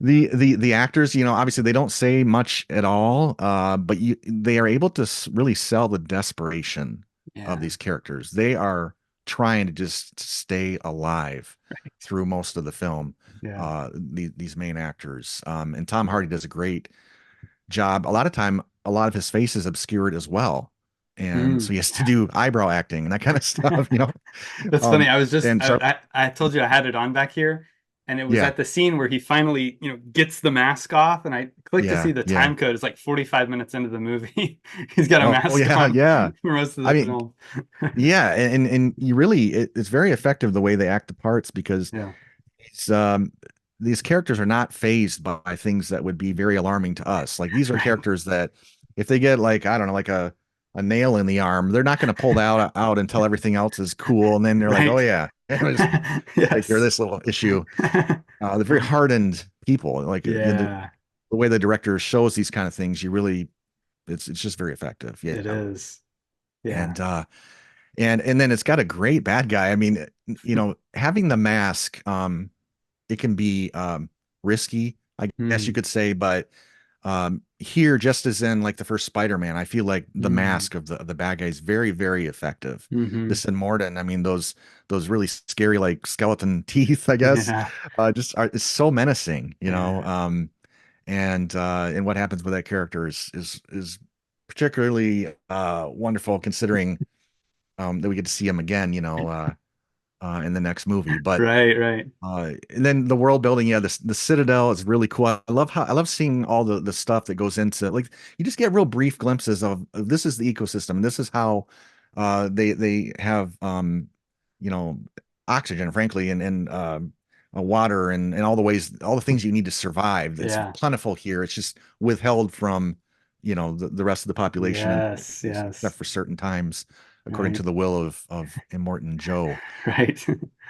Speaker 2: the actors, obviously they don't say much at all, but they are able to really sell the desperation of
Speaker 1: Yeah.
Speaker 2: these characters. They are trying to just stay alive through most of the film.
Speaker 1: Yeah.
Speaker 2: These main actors, and Tom Hardy does a great job. A lot of his face is obscured as well, and so
Speaker 1: Mm.
Speaker 2: he has to do eyebrow acting and that kind of stuff.
Speaker 1: That's funny. I was just
Speaker 2: And Char
Speaker 1: I told you I had it on back here, and it was
Speaker 2: yeah,
Speaker 1: at the scene where he finally, gets the mask off, and I clicked to see
Speaker 2: yeah,
Speaker 1: the
Speaker 2: yeah.
Speaker 1: time code. It's like 45 minutes into the movie. He's got a
Speaker 2: Oh
Speaker 1: mask
Speaker 2: yeah,
Speaker 1: on
Speaker 2: yeah.
Speaker 1: for most of
Speaker 2: I
Speaker 1: the
Speaker 2: mean,
Speaker 1: film.
Speaker 2: yeah, and you really it's very effective the way they act the parts because
Speaker 1: Yeah.
Speaker 2: it's, these characters are not phased by things that would be very alarming to us. Like these are
Speaker 1: Right.
Speaker 2: characters that if they get like I don't know like a nail in the arm, they're not going to pull that out until everything else is cool, and then they're like, oh
Speaker 1: Right.
Speaker 2: yeah, just take care of
Speaker 1: Yes.
Speaker 2: this little issue. They're very hardened people. Like
Speaker 1: Yeah,
Speaker 2: the way the director shows these kind of things, you really it's just very effective. Yeah,
Speaker 1: it is. Yeah.
Speaker 2: and and then it's got a great bad guy. I mean, having the mask, it can be risky, I guess you
Speaker 1: Mm,
Speaker 2: could say, but here, just as in like the first Spider-Man, I feel like the
Speaker 1: mm,
Speaker 2: mask of the bad guy is very, very effective.
Speaker 1: hmm.
Speaker 2: This and Morden, I mean, those really scary like skeleton teeth, I guess,
Speaker 1: Yeah.
Speaker 2: just are it's so menacing,
Speaker 1: Yeah.
Speaker 2: and what happens with that character is particularly wonderful considering that we get to see him again, in the next movie. But
Speaker 1: Right, right.
Speaker 2: and then the world building, yeah, the Citadel is really cool. I love seeing all the stuff that goes into like you just get real brief glimpses of this is the ecosystem and this is how they have you know oxygen, frankly, and water and all the ways all the things you need to survive. It's
Speaker 1: Yeah.
Speaker 2: plentiful here. It's just withheld from the rest of the population and
Speaker 1: Yes,
Speaker 2: except
Speaker 1: yes.
Speaker 2: for certain times according
Speaker 1: Right.
Speaker 2: to the will of Immortan Joe.
Speaker 1: Right.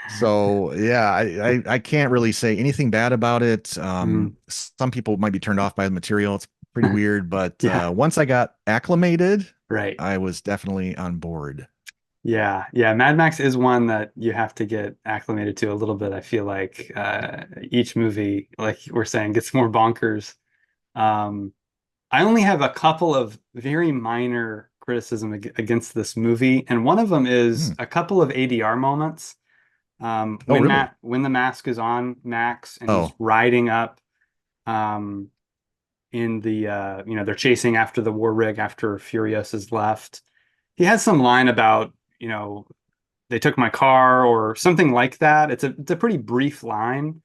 Speaker 2: So yeah, I can't really say anything bad about it.
Speaker 1: Mm.
Speaker 2: Some people might be turned off by the material. It's pretty weird, but
Speaker 1: Yeah,
Speaker 2: once I got acclimated,
Speaker 1: right.
Speaker 2: I was definitely on board.
Speaker 1: Yeah, yeah. Mad Max is one that you have to get acclimated to a little bit. I feel like each movie, like we're saying, gets more bonkers. Um, I only have a couple of very minor criticism against this movie, and one of them is
Speaker 2: Hmm.
Speaker 1: a couple of ADR moments.
Speaker 2: Oh, really?
Speaker 1: When the mask is on Max and he's
Speaker 2: Oh,
Speaker 1: riding up um, in the they're chasing after the war rig after Furiosa's left. He has some line about they took my car or something like that. It's a pretty brief line.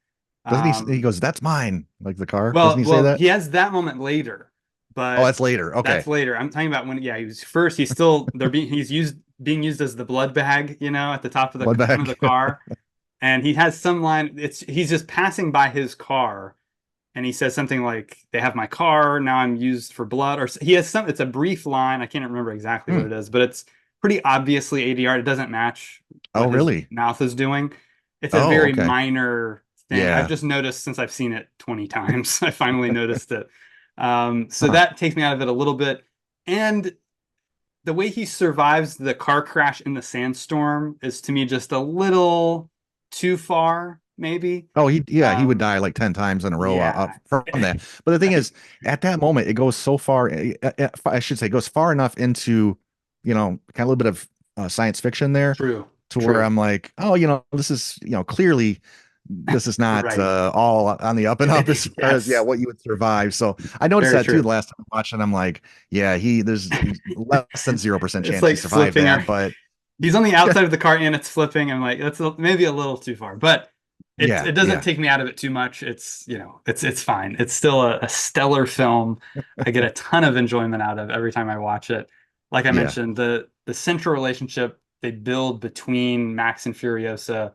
Speaker 2: doesn't he? He
Speaker 1: Um,
Speaker 2: goes, "That's mine," like the car. Doesn't
Speaker 1: well,
Speaker 2: he say
Speaker 1: well,
Speaker 2: that?
Speaker 1: he has that moment later,
Speaker 2: Oh,
Speaker 1: but
Speaker 2: that's later.
Speaker 1: that's
Speaker 2: Okay,
Speaker 1: later. I'm talking about when, yeah, he was first. He's still he's being used as the blood bag, at the top of the
Speaker 2: blood
Speaker 1: front of the
Speaker 2: bag.
Speaker 1: car, and he has some line. He's just passing by his car, and he says something like, "They have my car now. I'm used for blood," or he has some. It's a brief line. I can't remember exactly what
Speaker 2: Hmm.
Speaker 1: it is, but it's pretty obviously ADR. It doesn't match
Speaker 2: Oh,
Speaker 1: what his
Speaker 2: really?
Speaker 1: mouth is doing. It's a
Speaker 2: Oh,
Speaker 1: very
Speaker 2: okay.
Speaker 1: minor thing. I've
Speaker 2: Yeah.
Speaker 1: just noticed since I've seen it 20 times. I finally noticed it. So
Speaker 2: Huh.
Speaker 1: that takes me out of it a little bit. And the way he survives the car crash in the sandstorm is to me just a little too far, maybe.
Speaker 2: Oh, he would
Speaker 1: Um,
Speaker 2: die like 10 times in a row
Speaker 1: yeah.
Speaker 2: from that. But the thing is, at that moment, it goes so far, I should say, it goes far enough into, kind of a little bit of science fiction there
Speaker 1: True,
Speaker 2: to where
Speaker 1: true.
Speaker 2: I'm like, oh, this is, clearly this is not
Speaker 1: Right.
Speaker 2: all on the up and up as far as, yeah,
Speaker 1: Yes,
Speaker 2: what you would survive. So I noticed
Speaker 1: very
Speaker 2: that too
Speaker 1: true.
Speaker 2: the last time I watched it. I'm like, yeah, there's less than 0%
Speaker 1: It's
Speaker 2: chance he
Speaker 1: like
Speaker 2: survived
Speaker 1: flipping.
Speaker 2: that. But
Speaker 1: He's on the outside of the car and it's flipping. I'm like, that's maybe a little too far, but it
Speaker 2: yeah,
Speaker 1: doesn't
Speaker 2: yeah,
Speaker 1: take me out of it too much. It's fine. It's still a stellar film. I get a ton of enjoyment out of every time I watch it. Like I
Speaker 2: yeah.
Speaker 1: mentioned, the central relationship they build between Max and Furiosa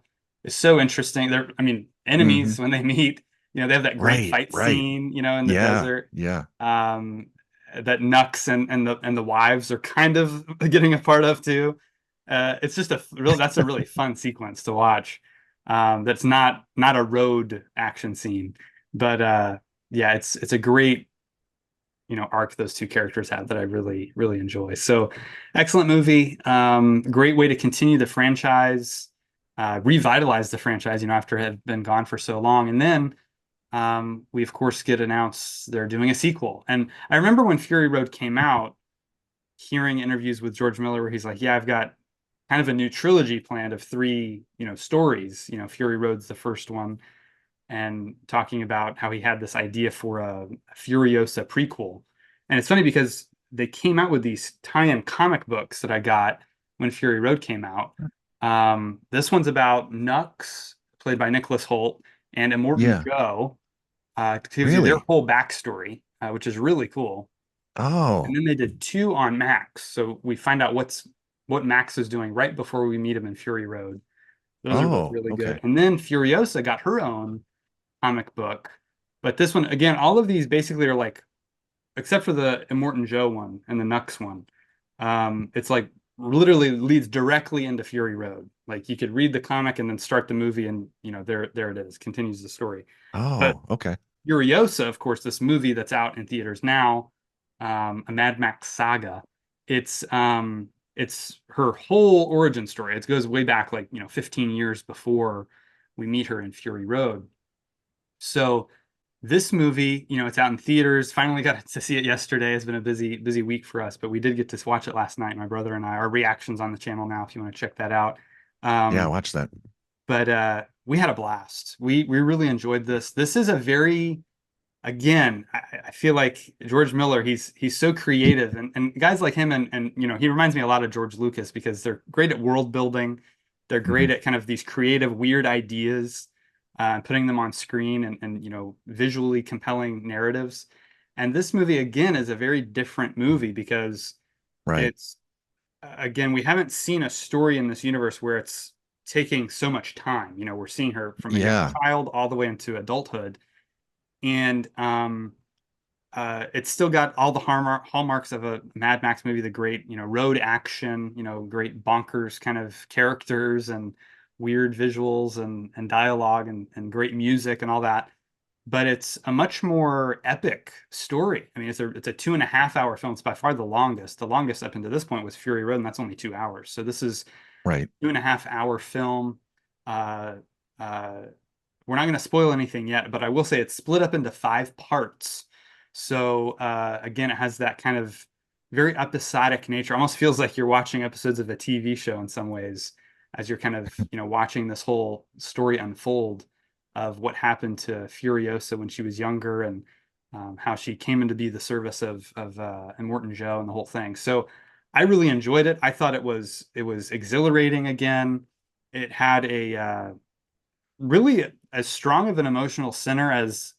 Speaker 1: is so interesting. They're, I mean, enemies
Speaker 2: Hmm.
Speaker 1: when they meet, they have that great
Speaker 2: Right,
Speaker 1: fight
Speaker 2: right.
Speaker 1: scene, in the
Speaker 2: Yeah,
Speaker 1: desert.
Speaker 2: yeah.
Speaker 1: Um, that Nux and the wives are kind of getting a part of too. It's just that's a really fun sequence to watch. That's not a road action scene, but yeah, it's a great arc those two characters have that I really really enjoy. So excellent movie. Great way to continue the franchise, revitalize the franchise. After it had been gone for so long, and then we of course get announced they're doing a sequel. And I remember when Fury Road came out, hearing interviews with George Miller where he's like, "Yeah, I've got kind of a new trilogy planned of three, stories. Fury Road's the first one." And talking about how he had this idea for a Furiosa prequel. And it's funny because they came out with these tie-in comic books that I got when Fury Road came out. This one's about Nux, played by Nicholas Hoult, and Immortan
Speaker 2: Yeah.
Speaker 1: Joe. It gives you their
Speaker 2: Really?
Speaker 1: whole backstory, which is really cool. And
Speaker 2: Oh,
Speaker 1: then they did two on Max, so we find out what Max is doing right before we meet him in Fury Road. Those are both
Speaker 2: oh,
Speaker 1: really good.
Speaker 2: okay.
Speaker 1: And then Furiosa got her own comic book. But this one, again, all of these basically are like, except for the Immortan Joe one and the Nux one, it's like literally leads directly into Fury Road. Like you could read the comic and then start the movie, and there it is, continues the story. But
Speaker 2: Oh, okay.
Speaker 1: Furiosa, of course, this movie that's out in theaters now, a Mad Max Saga. It's her whole origin story. It goes way back, like 15 years before we meet her in Fury Road. So this movie, it's out in theaters. Finally got to see it yesterday. It's been a busy, busy week for us, but we did get to watch it last night. My brother and I. Our reactions on the channel now, if you want to check that out.
Speaker 2: Yeah,
Speaker 1: Um,
Speaker 2: watch that.
Speaker 1: but we had a blast. We really enjoyed this. This is a very, again, I feel like George Miller, he's so creative, and guys like him, and he reminds me a lot of George Lucas because they're great at world building. They're
Speaker 2: Hmm.
Speaker 1: great at kind of these creative, weird ideas, putting them on screen, and visually compelling narratives. And this movie again is a very different movie because
Speaker 2: Right.
Speaker 1: it's again, we haven't seen a story in this universe where it's taking so much time. We're seeing her from a young
Speaker 2: Yeah,
Speaker 1: child all the way into adulthood, and it's still got all the hallmarks of a Mad Max movie, the great, road action, great bonkers kind of characters and weird visuals and dialogue and great music and all that. But it's a much more epic story. I mean, it's a 2.5 hour film. It's by far the longest. The longest up until this point was Fury Road, and that's only 2 hours. So this is
Speaker 2: right.
Speaker 1: 2.5 hour film. Uh, uh, we're not going to spoil anything yet, but I will say it's split up into 5 parts. So again, it has that kind of very episodic nature. Almost feels like you're watching episodes of a TV show in some ways, as you're kind of watching this whole story unfold of what happened to Furiosa when she was younger and how she came into be the service of Immortan Joe and the whole thing. So I really enjoyed it. I thought it was exhilarating again. It had a really as strong of an emotional center as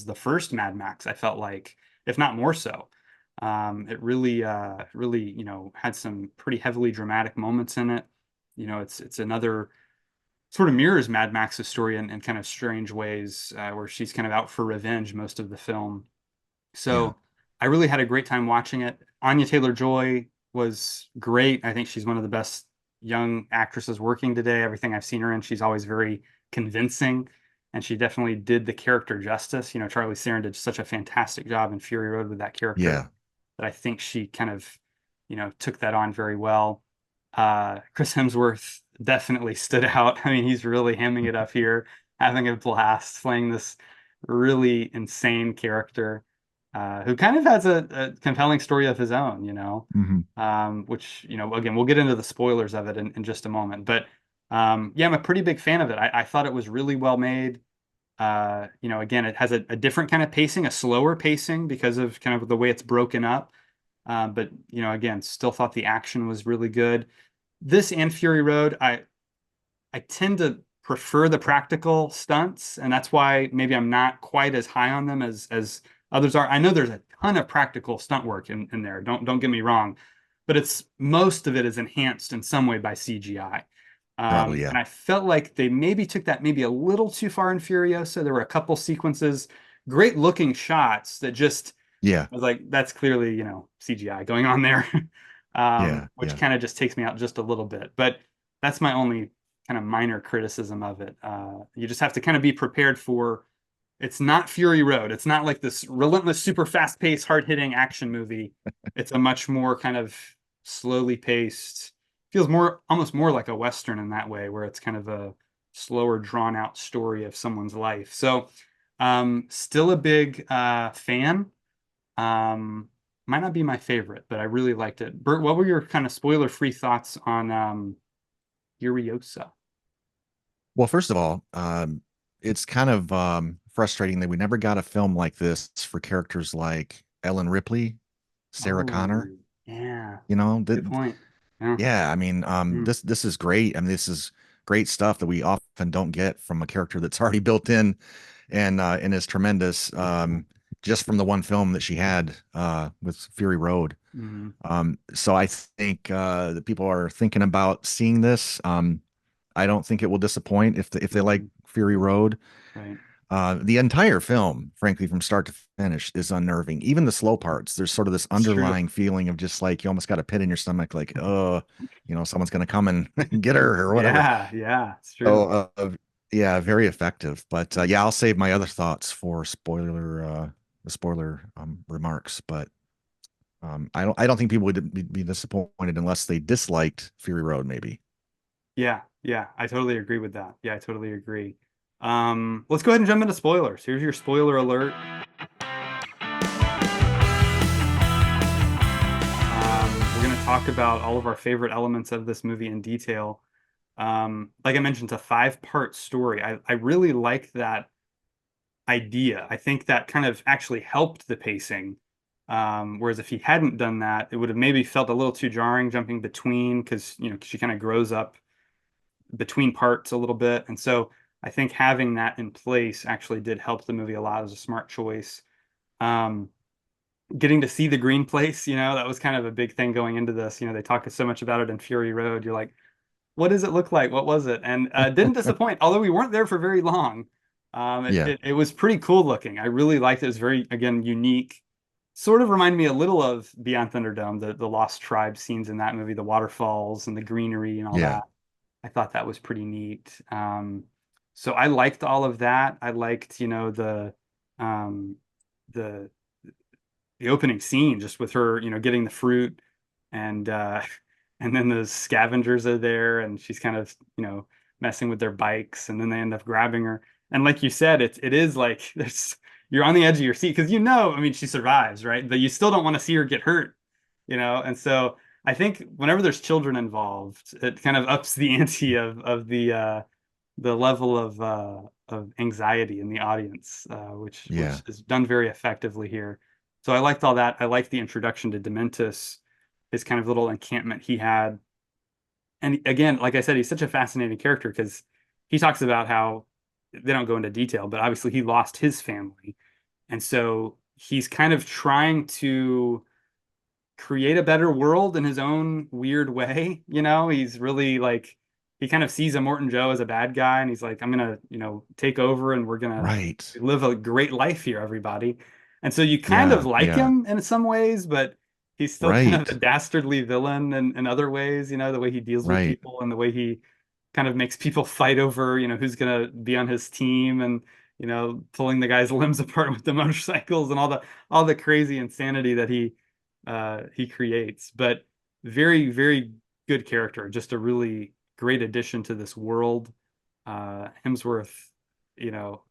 Speaker 1: the first Mad Max, I felt like, if not more so. It really, had some pretty heavily dramatic moments in it. It's another sort of mirrors Mad Max's story in kind of strange ways, where she's kind of out for revenge most of the film.
Speaker 2: Yeah.
Speaker 1: So I really had a great time watching it. Anya Taylor-Joy was great. I think she's one of the best young actresses working today. Everything I've seen her in, she's always very convincing, and she definitely did the character justice. Charlie Theron did such a fantastic job in Fury Road with that character
Speaker 2: Yeah.
Speaker 1: that I think she kind of, took that on very well. Chris Hemsworth definitely stood out. I mean, he's really hamming it up here, having a blast playing this really insane character, who kind of has a compelling story of his own,
Speaker 2: Hmm.
Speaker 1: which, again, we'll get into the spoilers of it in just a moment. But yeah, I'm a pretty big fan of it. I thought it was really well made. Again, it has a different kind of pacing, a slower pacing because of kind of the way it's broken up. But again, still thought the action was really good. This and Fury Road, I tend to prefer the practical stunts, and that's why maybe I'm not quite as high on them as others are. I know there's a ton of practical stunt work in there. Don't get me wrong, but it's most of it is enhanced in some way by CGI.
Speaker 2: Oh yeah.
Speaker 1: And I felt like they maybe took that maybe a little too far in Furiosa. There were a couple sequences, great looking shots that just
Speaker 2: Yeah.
Speaker 1: I was like, that's clearly, CGI going on there.
Speaker 2: Yeah.
Speaker 1: Which
Speaker 2: Yeah.
Speaker 1: kind of just takes me out just a little bit. But that's my only kind of minor criticism of it. You just have to kind of be prepared for it's not Fury Road. It's not like this relentless, super fast-paced, hard-hitting action movie. It's a much more kind of slowly paced, feels more almost more like a Western in that way, where it's kind of a slower, drawn-out story of someone's life. So, still a big fan. Um, might not be my favorite, but I really liked it. Bert, what were your kind of spoiler-free thoughts on Furiosa?
Speaker 2: Well, first of all, it's kind of frustrating that we never got a film like this for characters like Ellen Ripley, Sarah Connor.
Speaker 1: Oh, yeah,
Speaker 2: You know,
Speaker 1: good point. Yeah.
Speaker 2: yeah, I mean,
Speaker 1: Mm.
Speaker 2: this is great. I mean, this is great stuff that we often don't get from a character that's already built in and is tremendous. Just from the one film that she had with Fury Road.
Speaker 1: Mhm.
Speaker 2: So I think that people are thinking about seeing this. I don't think it will disappoint if they like
Speaker 1: Mhm.
Speaker 2: Fury Road.
Speaker 1: Right.
Speaker 2: The entire film, frankly, from start to finish, is unnerving. Even the slow parts, there's sort of this
Speaker 1: It's true.
Speaker 2: underlying feeling of just like you almost got a pit in your stomach, like, someone's gonna come and get her or whatever.
Speaker 1: Yeah, yeah, it's true.
Speaker 2: So, yeah, very effective. But yeah, I'll save my other thoughts for the spoiler remarks. But I don't think people would be disappointed unless they disliked Fury Road, maybe.
Speaker 1: Yeah, yeah, I totally agree with that. Yeah, I totally agree. Let's go ahead and jump into spoilers. Here's your spoiler alert. We're going to talk about all of our favorite elements of this movie in detail. Like I mentioned, it's a five-part story. I really like that idea. I think that kind of actually helped the pacing. Whereas if he hadn't done that, it would have maybe felt a little too jarring jumping between because, she kind of grows up between parts a little bit. And so I think having that in place actually did help the movie a lot as a smart choice. Um, Getting to see the green place, that was kind of a big thing going into this. They talk so much about it in Fury Road. You're like, what does it look like? What was it? And didn't disappoint, although we weren't there for very long. It,
Speaker 2: Yeah,
Speaker 1: it, it was pretty cool looking. I really liked it. It was very, again, unique. Sort of reminded me a little of Beyond Thunderdome, the Lost Tribe scenes in that movie, the waterfalls and the greenery and all
Speaker 2: yeah.
Speaker 1: that. I thought that was pretty neat. So I liked all of that. I liked, um, the the opening scene just with her, getting the fruit and and then those scavengers are there and she's kind of, messing with their bikes and then they end up grabbing her. And like you said, it is like there's you're on the edge of your seat because I mean, she survives, right? But you still don't want to see her get hurt, And so I think whenever there's children involved, it kind of ups the ante of the level of anxiety in the audience, which
Speaker 2: Yeah.
Speaker 1: is done very effectively here. So I liked all that. I liked the introduction to Dementus, his kind of little encampment he had. And again, like I said, he's such a fascinating character because he talks about how they don't go into detail, but obviously he lost his family. And so he's kind of trying to create a better world in his own weird way. He's really like he kind of sees Immortan Joe as a bad guy, and he's like, I'm gonna, take over, and we're gonna
Speaker 2: Right.
Speaker 1: live a great life here, everybody. And so you kind of
Speaker 2: Yeah.
Speaker 1: like
Speaker 2: Yeah.
Speaker 1: him in some ways, but he's still kind of a
Speaker 2: Right.
Speaker 1: dastardly villain in other ways. The way he deals with
Speaker 2: Right.
Speaker 1: people and the way he kind of makes people fight over, who's gonna be on his team and pulling the guy's limbs apart with the motorcycles and all the crazy insanity that he creates. But very, very good character. Just a really great addition to this world. Hemsworth, you know,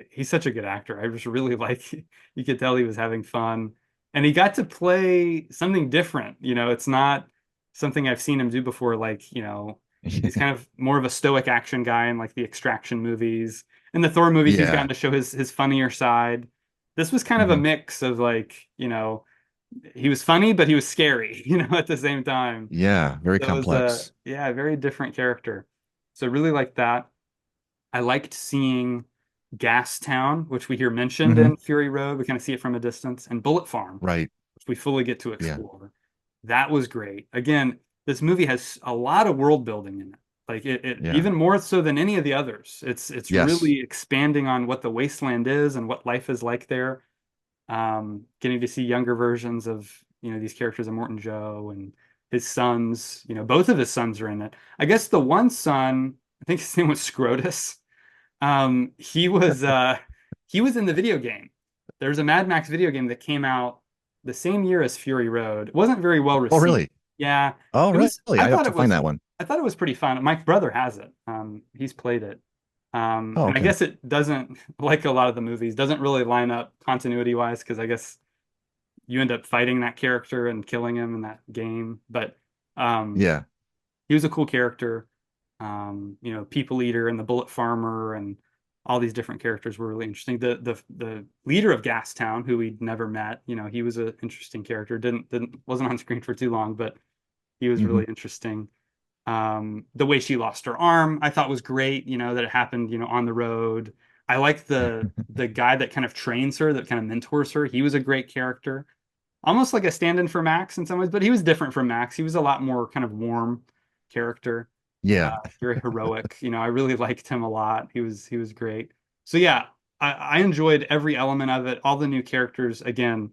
Speaker 1: he's such a good actor. I just really like, you could tell he was having fun. And he got to play something different. It's not something I've seen him do before. Like, he's kind of more of a stoic action guy in like the Extraction movies. In the Thor movies, he's gotten
Speaker 2: Yeah.
Speaker 1: to show his funnier side. This was kind of a
Speaker 2: Hmm.
Speaker 1: mix of like, he was funny, but he was scary, at the same time.
Speaker 2: Yeah. Very
Speaker 1: So it was a
Speaker 2: complex.
Speaker 1: yeah, a very different character. So really like that. I liked seeing Gastown, which we hear mentioned
Speaker 2: Hmm.
Speaker 1: in Fury Road. We kind of see it from a distance, and Bullet Farm,
Speaker 2: Right.
Speaker 1: which we fully get to
Speaker 2: Yeah.
Speaker 1: explore. That was great. Again, this movie has a lot of world building in it. Like it
Speaker 2: Yeah.
Speaker 1: even more so than any of the others. It's
Speaker 2: Yes.
Speaker 1: really expanding on what the wasteland is and what life is like there. Getting to see younger versions of, these characters of Morton Joe and his sons. Both of his sons are in it. I guess the one son, I think his name was Scrotus. He was in the video game. There's a Mad Max video game that came out the same year as Fury Road. It wasn't very well
Speaker 2: Oh,
Speaker 1: received.
Speaker 2: really?
Speaker 1: Yeah,
Speaker 2: Oh,
Speaker 1: it was.
Speaker 2: really?
Speaker 1: I
Speaker 2: I have
Speaker 1: thought
Speaker 2: to
Speaker 1: it
Speaker 2: find
Speaker 1: was.
Speaker 2: that one.
Speaker 1: I thought it was pretty fun. My brother has it. He's played it.
Speaker 2: Oh,
Speaker 1: And I
Speaker 2: okay.
Speaker 1: guess it doesn't, like a lot of the movies, doesn't really line up continuity wise because I guess you end up fighting that character and killing him in that game. But um,
Speaker 2: Yeah.
Speaker 1: he was a cool character. People eater and the bullet farmer and all these different characters were really interesting. The leader of Gastown, who we'd never met, he was an interesting character. Didn't wasn't on screen for too long, but he was
Speaker 2: Hmm.
Speaker 1: really interesting. The way she lost her arm, I thought was great, that it happened, on the road. I like the guy that kind of trains her, that kind of mentors her. He was a great character. Almost like a stand-in for Max in some ways, but he was different from Max. He was a lot more kind of warm character,
Speaker 2: Yeah.
Speaker 1: very heroic. I really liked him a lot. He was great. So yeah, I enjoyed every element of it. All the new characters, again,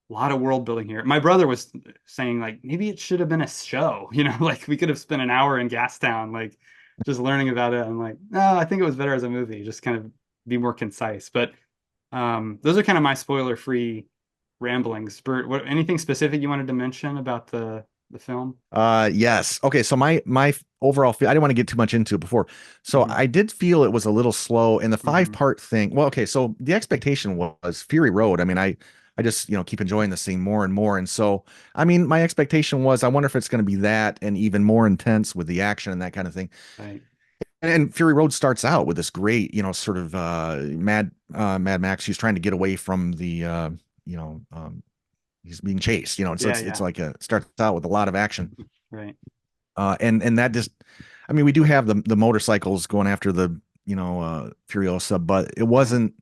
Speaker 1: a lot of world building here. My brother was saying like maybe it should have been a show, like we could have spent an hour in Gastown, like just learning about it. I'm like, no, I think it was better as a movie, just kind of be more concise. But those are kind of my spoiler-free ramblings. Bert, anything specific you wanted to mention about the film?
Speaker 2: Yes. Okay, so my overall feel, I didn't want to get too much into it before. So
Speaker 1: Hmm.
Speaker 2: I did feel it was a little slow and the
Speaker 1: Hmm.
Speaker 2: five-part thing. Well, okay, so the expectation was Fury Road. I mean, I just, keep enjoying the scene more and more. And so, I mean, my expectation was I wonder if it's going to be that and even more intense with the action and that kind of thing.
Speaker 1: Right.
Speaker 2: And Fury Road starts out with this great, sort of Mad Max. He's trying to get away from the you know, he's being chased, and so
Speaker 1: Yeah,
Speaker 2: it's
Speaker 1: yeah.
Speaker 2: like a starts out with a lot of action.
Speaker 1: Right.
Speaker 2: And that just, I mean, we do have the motorcycles going after the, Furiosa, but it
Speaker 1: Right.
Speaker 2: wasn't,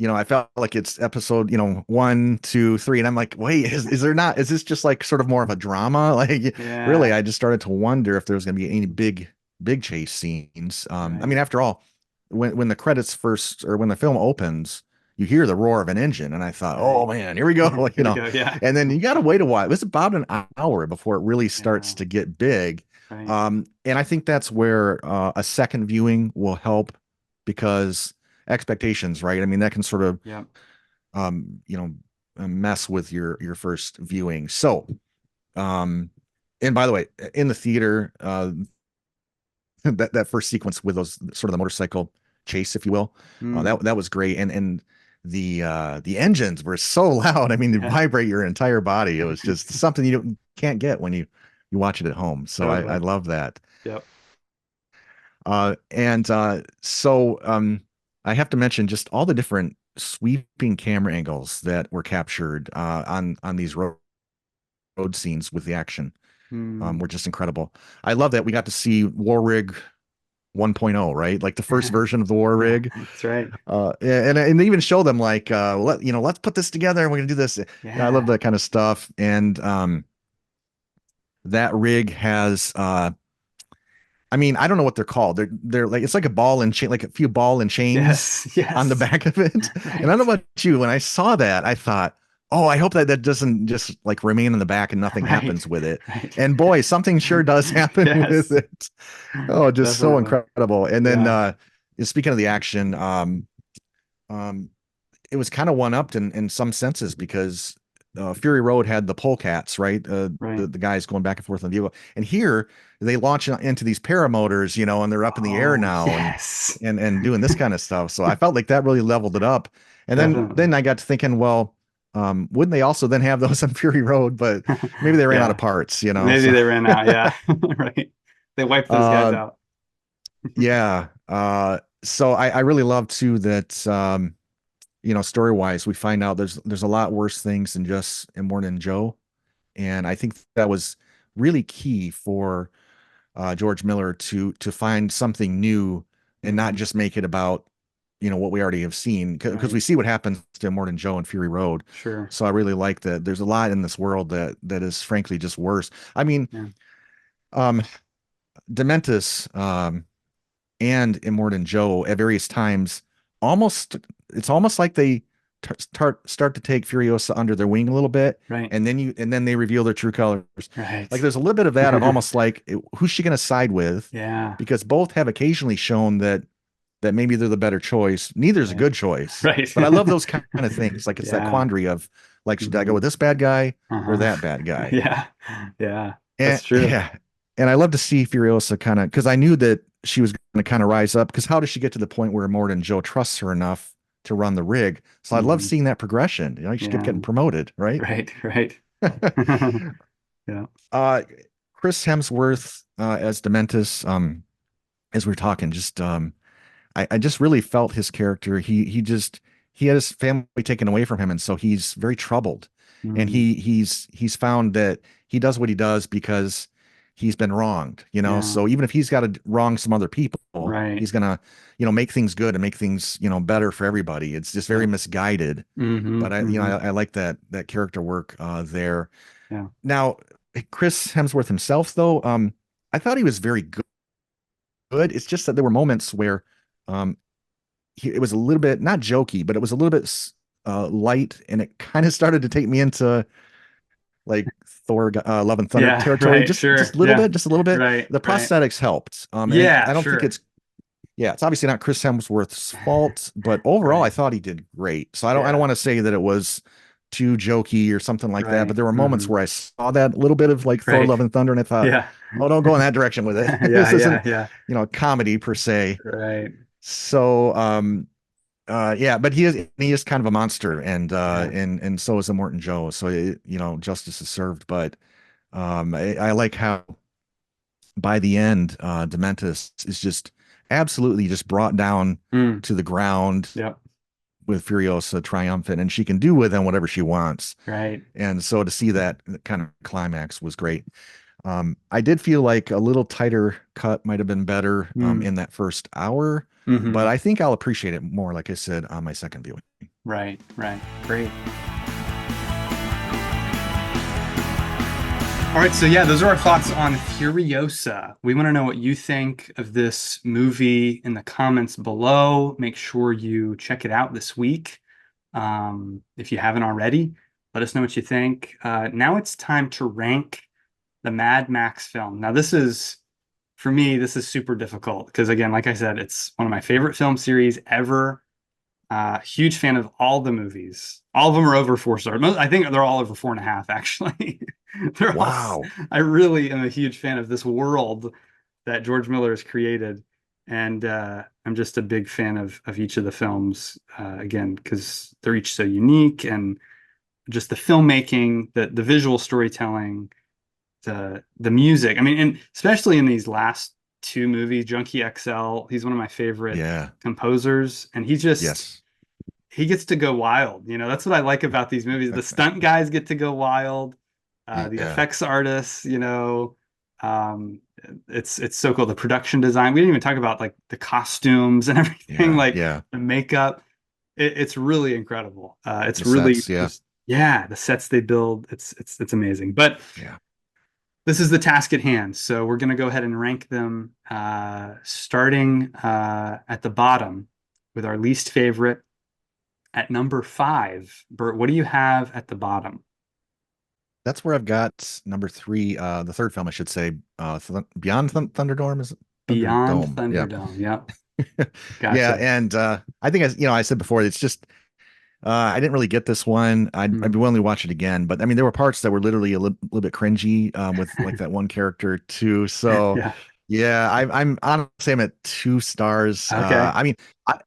Speaker 2: I felt like it's episode, one, two, three, and I'm like, wait, is there not, is this just like sort of more of a drama? Like, really,
Speaker 1: Yeah.
Speaker 2: I just started to wonder if there was going to be any big chase scenes. I
Speaker 1: Right.
Speaker 2: mean, after all, when the credits first, or when the film opens, you hear the roar of an engine, and I thought, oh
Speaker 1: Right.
Speaker 2: man, here we go,
Speaker 1: Here we go. Yeah.
Speaker 2: and then you got to wait a while. It was about an hour before it really starts
Speaker 1: Yeah.
Speaker 2: to get big.
Speaker 1: Right.
Speaker 2: And I think that's where a second viewing will help because expectations, right? I mean, that can sort of
Speaker 1: Yeah.
Speaker 2: um, you know, mess with your first viewing. So, um, and by the way, in the theater, that first sequence with those sort of the motorcycle chase, if you will,
Speaker 1: Mm.
Speaker 2: that was great. And the engines were so loud. I mean, they
Speaker 1: Yeah.
Speaker 2: vibrate your entire body. It was just something you can't get when you watch it at home. So I
Speaker 1: Totally.
Speaker 2: love that.
Speaker 1: Yep.
Speaker 2: And so I have to mention just all the different sweeping camera angles that were captured on these road scenes with the action
Speaker 1: Mm.
Speaker 2: were just incredible. I love that we got to see War Rig 1.0, right? Like the first version of the War
Speaker 1: Yeah,
Speaker 2: Rig.
Speaker 1: that's right.
Speaker 2: And they even show them like let's put this together and we're gonna do this. I love
Speaker 1: Yeah.
Speaker 2: that kind of stuff. And that rig has I mean, I don't know what they're called. They're like it's like a ball and chain, like a few ball and chains
Speaker 1: Yes.
Speaker 2: on the
Speaker 1: Yes.
Speaker 2: back of it. And I don't
Speaker 1: Right.
Speaker 2: know about you. When I saw that, I thought, oh, I hope that doesn't just like remain in the back and nothing
Speaker 1: Right.
Speaker 2: happens with it.
Speaker 1: Right.
Speaker 2: And boy, something sure does happen with
Speaker 1: Yes.
Speaker 2: it. Oh, just so
Speaker 1: Definitely.
Speaker 2: incredible. And then
Speaker 1: Yeah.
Speaker 2: speaking of the action, um, it was kind of one upped in some senses because Fury Road had the polecats, right?
Speaker 1: Right.
Speaker 2: The guys going back and forth on the vehicle, and here they launch into these paramotors, and they're up in the air
Speaker 1: Oh,
Speaker 2: now, and
Speaker 1: yes.
Speaker 2: doing this kind of stuff. So I felt like that really leveled it up. And then
Speaker 1: Definitely.
Speaker 2: I got to thinking, well, wouldn't they also then have those on Fury Road? But maybe they ran out of
Speaker 1: Yeah.
Speaker 2: parts.
Speaker 1: Maybe
Speaker 2: So
Speaker 1: they ran out. Yeah. Right. They wiped those guys
Speaker 2: uh,
Speaker 1: out.
Speaker 2: yeah. So I really love too that. Story wise, we find out there's a lot worse things than just Immortan and Joe, and I think that was really key for George Miller to find something new and not
Speaker 1: Hmm.
Speaker 2: just make it about what we already have seen because
Speaker 1: Right.
Speaker 2: we see what happens to Immortan Joe and Fury Road.
Speaker 1: Sure.
Speaker 2: So I really like that. There's a lot in this world that is frankly just worse. I mean,
Speaker 1: Yeah.
Speaker 2: um, Dementis and Immortan Joe at various times almost it's almost like they start to take Furiosa under their wing a little bit,
Speaker 1: Right.
Speaker 2: and then they reveal their true colors. Like
Speaker 1: Right.
Speaker 2: there's a little bit of that of almost like who's she going to side with?
Speaker 1: Yeah.
Speaker 2: Because both have occasionally shown that maybe they're the better choice. Neither's a
Speaker 1: Right.
Speaker 2: good choice.
Speaker 1: Right.
Speaker 2: But I love those kind of things. Like it's that
Speaker 1: Yeah.
Speaker 2: quandary of like, should I go
Speaker 1: Hmm.
Speaker 2: with this bad guy or
Speaker 1: Uh-huh.
Speaker 2: that bad guy?
Speaker 1: Yeah. Yeah.
Speaker 2: And
Speaker 1: That's true.
Speaker 2: yeah, and I love to see Furiosa kind of because I knew that she was going to kind of rise up. Because how does she get to the point where Morton Joe trusts her enough to run the rig? So I love
Speaker 1: Hmm.
Speaker 2: seeing that progression. You know, she kept
Speaker 1: Yeah.
Speaker 2: getting promoted, right?
Speaker 1: Right. Right. Yeah.
Speaker 2: uh, Chris Hemsworth as Dementis. As we are talking, just I just really felt his character. He had his family taken away from him, and so he's very troubled. And
Speaker 1: Mm.
Speaker 2: he's found that he does what he does because he's been wronged, you know.
Speaker 1: Yeah.
Speaker 2: So even if he's got to wrong some other people,
Speaker 1: Right.
Speaker 2: he's gonna, you know, make things good and make things, you know, better for everybody. It's just very
Speaker 1: Yep.
Speaker 2: misguided.
Speaker 1: Hmm.
Speaker 2: But you know,
Speaker 1: Hmm.
Speaker 2: I like that character work there.
Speaker 1: Yeah.
Speaker 2: Now, Chris Hemsworth himself, though, I thought he was very good. It's just that there were moments where um, it was a little bit not jokey, but it was a little bit light, and it kind of started to take me into like Thor, Love and Thunder
Speaker 1: Yeah.
Speaker 2: territory,
Speaker 1: Right. Sure.
Speaker 2: just a little
Speaker 1: Yeah.
Speaker 2: bit, just a little bit.
Speaker 1: Right.
Speaker 2: The
Speaker 1: Right.
Speaker 2: prosthetics helped, and
Speaker 1: Yeah.
Speaker 2: I don't think
Speaker 1: Sure.
Speaker 2: it's obviously not Chris Hemsworth's fault, but overall, I
Speaker 1: Right.
Speaker 2: thought he did great. So I don't
Speaker 1: Yeah.
Speaker 2: want to say that it was too jokey or something like that, but
Speaker 1: Right.
Speaker 2: there were moments
Speaker 1: Hmm.
Speaker 2: where I saw that little bit of like Thor,
Speaker 1: Right.
Speaker 2: Love and Thunder, and I thought,
Speaker 1: Yeah.
Speaker 2: oh, don't go in that direction with it.
Speaker 1: Yeah.
Speaker 2: This
Speaker 1: Yeah.
Speaker 2: isn't,
Speaker 1: Yeah.
Speaker 2: you know, comedy per se.
Speaker 1: Right.
Speaker 2: So yeah, but he is kind of a monster,
Speaker 1: Yeah.
Speaker 2: and so is Immortan Joe. So you know, justice is served. But I like how by the end, Dementis is just absolutely just brought down
Speaker 1: Mm.
Speaker 2: to the ground
Speaker 1: Yep.
Speaker 2: with Furiosa triumphant, and she can do with him whatever she wants.
Speaker 1: Right.
Speaker 2: And so to see that kind of climax was great. I did feel like a little tighter cut might have been better
Speaker 1: Mm.
Speaker 2: in that first hour, but
Speaker 1: Hmm.
Speaker 2: I think I'll appreciate it more, like I said, on my second viewing.
Speaker 1: Right. Right. Great. All right, so yeah, those are our thoughts on Furiosa. We want to know what you think of this movie in the comments below. Make sure you check it out this week. If you haven't already, let us know what you think. Now it's time to rank the Mad Max film. Now, for me, this is super difficult because, again, like I said, it's one of my favorite film series ever. Huge fan of all the movies. All of them are over 4 stars. I think they're all over 4.5, actually. They're all,
Speaker 2: Wow.
Speaker 1: I really am a huge fan of this world that George Miller has created. And I'm just a big fan of each of the films, again, because they're each so unique and just the filmmaking, the visual storytelling, the music. I mean, and especially in these last two movies, Junkie XL, he's one of my favorite
Speaker 2: Yeah.
Speaker 1: composers, and
Speaker 2: Yes.
Speaker 1: he gets to go wild. That's what I like about these movies. The stunt guys get to go wild. The
Speaker 2: Yeah.
Speaker 1: effects artists, um, it's so cool. The production design. We didn't even talk about like the costumes and everything,
Speaker 2: Yeah.
Speaker 1: like
Speaker 2: Yeah.
Speaker 1: the makeup. It's really incredible.
Speaker 2: The
Speaker 1: It's really
Speaker 2: sets. Yeah.
Speaker 1: just yeah, the sets they build. It's amazing. But
Speaker 2: Yeah.
Speaker 1: this is the task at hand. So we're going to go ahead and rank them, starting at the bottom with our least favorite at number 5. Bert, what do you have at the bottom?
Speaker 2: That's where I've got number three, the third film, I should say, Beyond Thunderdome is it?
Speaker 1: Beyond
Speaker 2: Thunderdome. Yeah.
Speaker 1: Thunderdome. Yep.
Speaker 2: Yeah.
Speaker 1: Gotcha.
Speaker 2: And I think, as you know, I said before, it's just, I didn't really get this one. I'd
Speaker 1: Hmm.
Speaker 2: be willing to watch it again, but I mean, there were parts that were literally a little bit cringy, with like that one character too. So
Speaker 1: Yeah.
Speaker 2: yeah, I'm honestly I'm at 2 stars.
Speaker 1: Okay.
Speaker 2: I mean,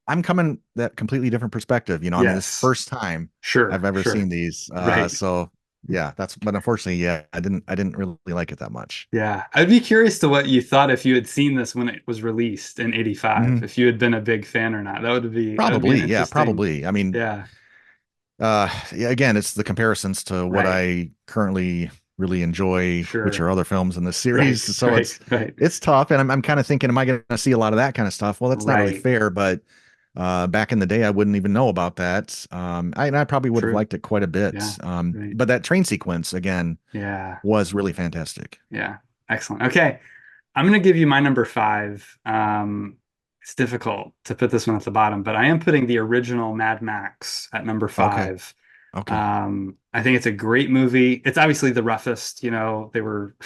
Speaker 2: I'm coming that completely different perspective. You know, I mean, this
Speaker 1: Yes.
Speaker 2: first time I've
Speaker 1: Sure.
Speaker 2: ever
Speaker 1: Sure.
Speaker 2: seen these.
Speaker 1: Right.
Speaker 2: So yeah, but unfortunately, yeah, I didn't really like it that much.
Speaker 1: Yeah. I'd be curious to what you thought if you had seen this when it was released in 85,
Speaker 2: Mhm.
Speaker 1: if you had been a big fan or not. That would be an
Speaker 2: Probably, yeah,
Speaker 1: interesting.
Speaker 2: probably. I mean,
Speaker 1: Yeah.
Speaker 2: yeah, again, it's the comparisons to what
Speaker 1: Right.
Speaker 2: I currently really enjoy, which are
Speaker 1: Sure.
Speaker 2: other films in this series.
Speaker 1: Right.
Speaker 2: So
Speaker 1: Right. Right.
Speaker 2: it's tough, and I'm kind of thinking, am I going to see a lot of that kind of stuff? Well, that's not really
Speaker 1: Right.
Speaker 2: fair, but back in the day, I wouldn't even know about that. I probably would have
Speaker 1: True.
Speaker 2: liked it quite a
Speaker 1: Yeah.
Speaker 2: bit.
Speaker 1: Right.
Speaker 2: But that train sequence again
Speaker 1: Yeah.
Speaker 2: was really fantastic.
Speaker 1: Yeah. Excellent. Okay. I'm gonna give you my number five. It's difficult to put this one at the bottom, but I am putting the original Mad Max at number
Speaker 2: Okay.
Speaker 1: five.
Speaker 2: Okay.
Speaker 1: I think it's a great movie. It's obviously the roughest, they were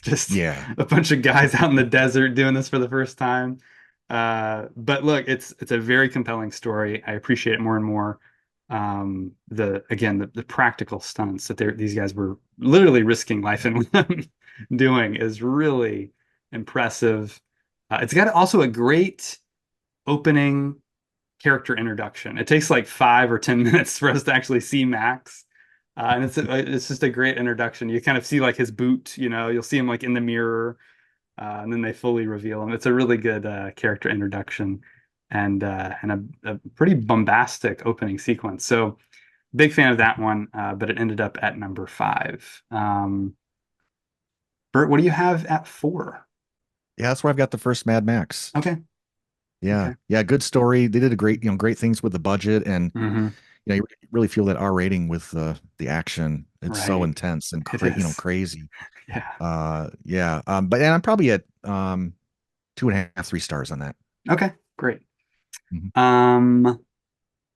Speaker 1: just
Speaker 2: Yeah.
Speaker 1: a bunch of guys out in the desert doing this for the first time. But look, it's a very compelling story. I appreciate it more and more. The practical stunts that these guys were literally risking life and limb doing is really impressive. It's got also a great opening character introduction. It takes like 5 or 10 minutes for us to actually see Max. And it's just a great introduction. You kind of see like his boot, you'll see him like in the mirror, and then they fully reveal him. It's a really good character introduction and a pretty bombastic opening sequence. So big fan of that one, but it ended up at number five. Bert, what do you have at four?
Speaker 2: Yeah, that's where I've got the first Mad Max.
Speaker 1: Okay,
Speaker 2: Yeah.
Speaker 1: okay.
Speaker 2: Yeah, good story. They did a great things with the budget, and
Speaker 1: Hmm.
Speaker 2: you really feel that R rating with the action. It's so
Speaker 1: Right.
Speaker 2: intense and
Speaker 1: It is.
Speaker 2: crazy.
Speaker 1: Yeah.
Speaker 2: Yeah. But and I'm probably at 2.5, 3 stars on that.
Speaker 1: Okay, great.
Speaker 2: Mhm.
Speaker 1: Um,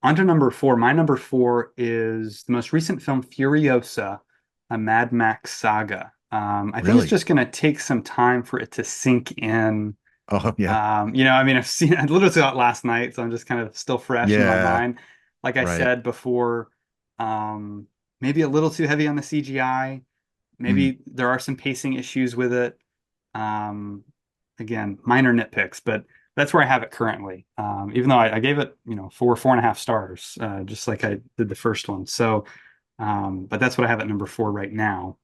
Speaker 1: On to number four. My number four is the most recent film, Furiosa, a Mad Max Saga. I think it's
Speaker 2: Really?
Speaker 1: just going to take some time for it to sink in.
Speaker 2: Oh yeah.
Speaker 1: I mean, I literally saw it last night, so I'm just kind of still fresh in my
Speaker 2: Yeah.
Speaker 1: mind. Like I
Speaker 2: Right.
Speaker 1: said before, maybe a little too heavy on the CGI.
Speaker 2: Mm.
Speaker 1: Maybe there are some pacing issues with it. Um, Again, minor nitpicks, but that's where I have it currently. Even though I gave it, 4.5 stars, just like I did the first one. So, but that's what I have at number four right now.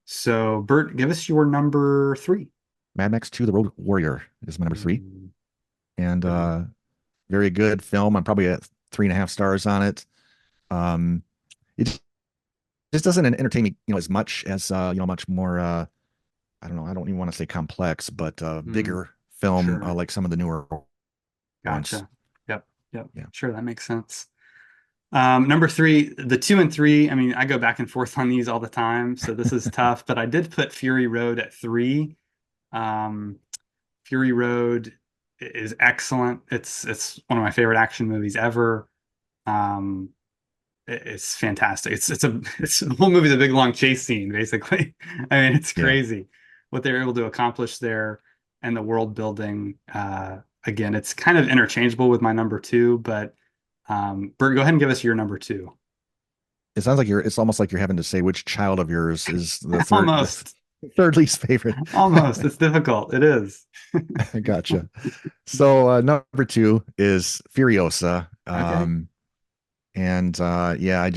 Speaker 1: So, Bert, give us your number three.
Speaker 2: Mad Max 2, The Road Warrior is my number three.
Speaker 1: Mm,
Speaker 2: And
Speaker 1: good one.
Speaker 2: very good film. I'm probably at 3.5 stars on it. Um, it just doesn't entertain me, as much as much more I don't know, I don't even want to say complex, but
Speaker 1: Mm,
Speaker 2: bigger film
Speaker 1: sure.
Speaker 2: like some of the newer ones.
Speaker 1: Gotcha. Yep. Yep.
Speaker 2: Yeah.
Speaker 1: Sure. That makes sense. Number three, the two and three. I mean, I go back and forth on these all the time, so this is tough, but I did put Fury Road at three. Um, Fury Road is excellent. It's one of my favorite action movies ever. Um, it's fantastic. It's the whole movie's a big long chase scene, basically. I mean, it's
Speaker 2: Yeah.
Speaker 1: crazy what they're able to accomplish there and the world building. Again, it's kind of interchangeable with my number two, but Bert, go ahead and give us your number two.
Speaker 2: It sounds like it's almost like you're having to say which child of yours is the
Speaker 1: Almost,
Speaker 2: third least favorite.
Speaker 1: almost. It's difficult. It is.
Speaker 2: Gotcha. So number two is Furiosa.
Speaker 1: Okay.
Speaker 2: And yeah,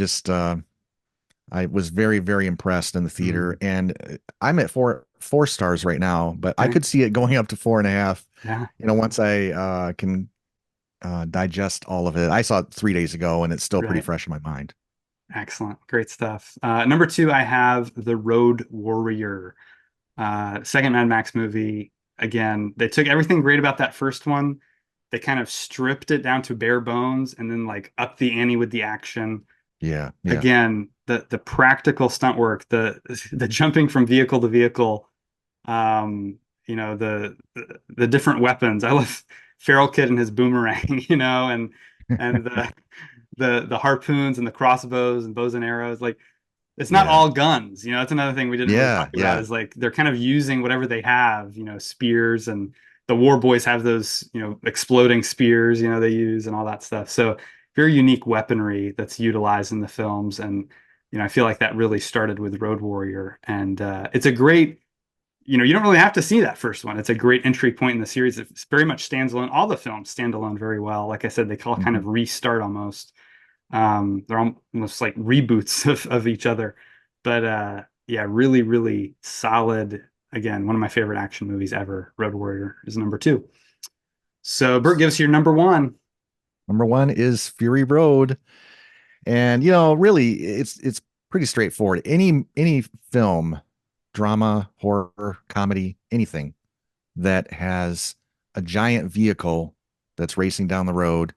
Speaker 2: I was very, very impressed in the theater,
Speaker 1: Mm,
Speaker 2: and I'm at four stars right now, but I
Speaker 1: okay.
Speaker 2: could see it going up to 4.5.
Speaker 1: Yeah.
Speaker 2: Once I can digest all of it. I saw it 3 days ago, and it's still pretty
Speaker 1: Right.
Speaker 2: fresh in my mind.
Speaker 1: Excellent. Great stuff. Number two, I have The Road Warrior. Second Mad Max movie. Again, they took everything great about that first one. They kind of stripped it down to bare bones and then like up the ante with the action.
Speaker 2: Yeah, yeah,
Speaker 1: Again, the practical stunt work, the jumping from vehicle to vehicle, um, the different weapons. I love Feral Kid and his boomerang, and the harpoons and the crossbows and bows and arrows. Like it's not
Speaker 2: yeah,
Speaker 1: all guns. That's another thing we didn't really talk
Speaker 2: yeah,
Speaker 1: about
Speaker 2: yeah,
Speaker 1: is like they're kind of using whatever they have, spears and the war boys have those, exploding spears, they use and all that stuff. So very unique weaponry that's utilized in the films. And, I feel like that really started with Road Warrior. And it's a great, you don't really have to see that first one. It's a great entry point in the series. It very much stands alone. All the films stand alone very well. Like I said, they call kind
Speaker 2: mhm.
Speaker 1: of restart almost. They're almost like reboots of each other. But yeah, really, really solid. Again, one of my favorite action movies ever. Road Warrior is number two. So Bert gives you your number one.
Speaker 2: Number one is Fury Road, and really, it's pretty straightforward. Any film, drama, horror, comedy, anything that has a giant vehicle that's racing down the road,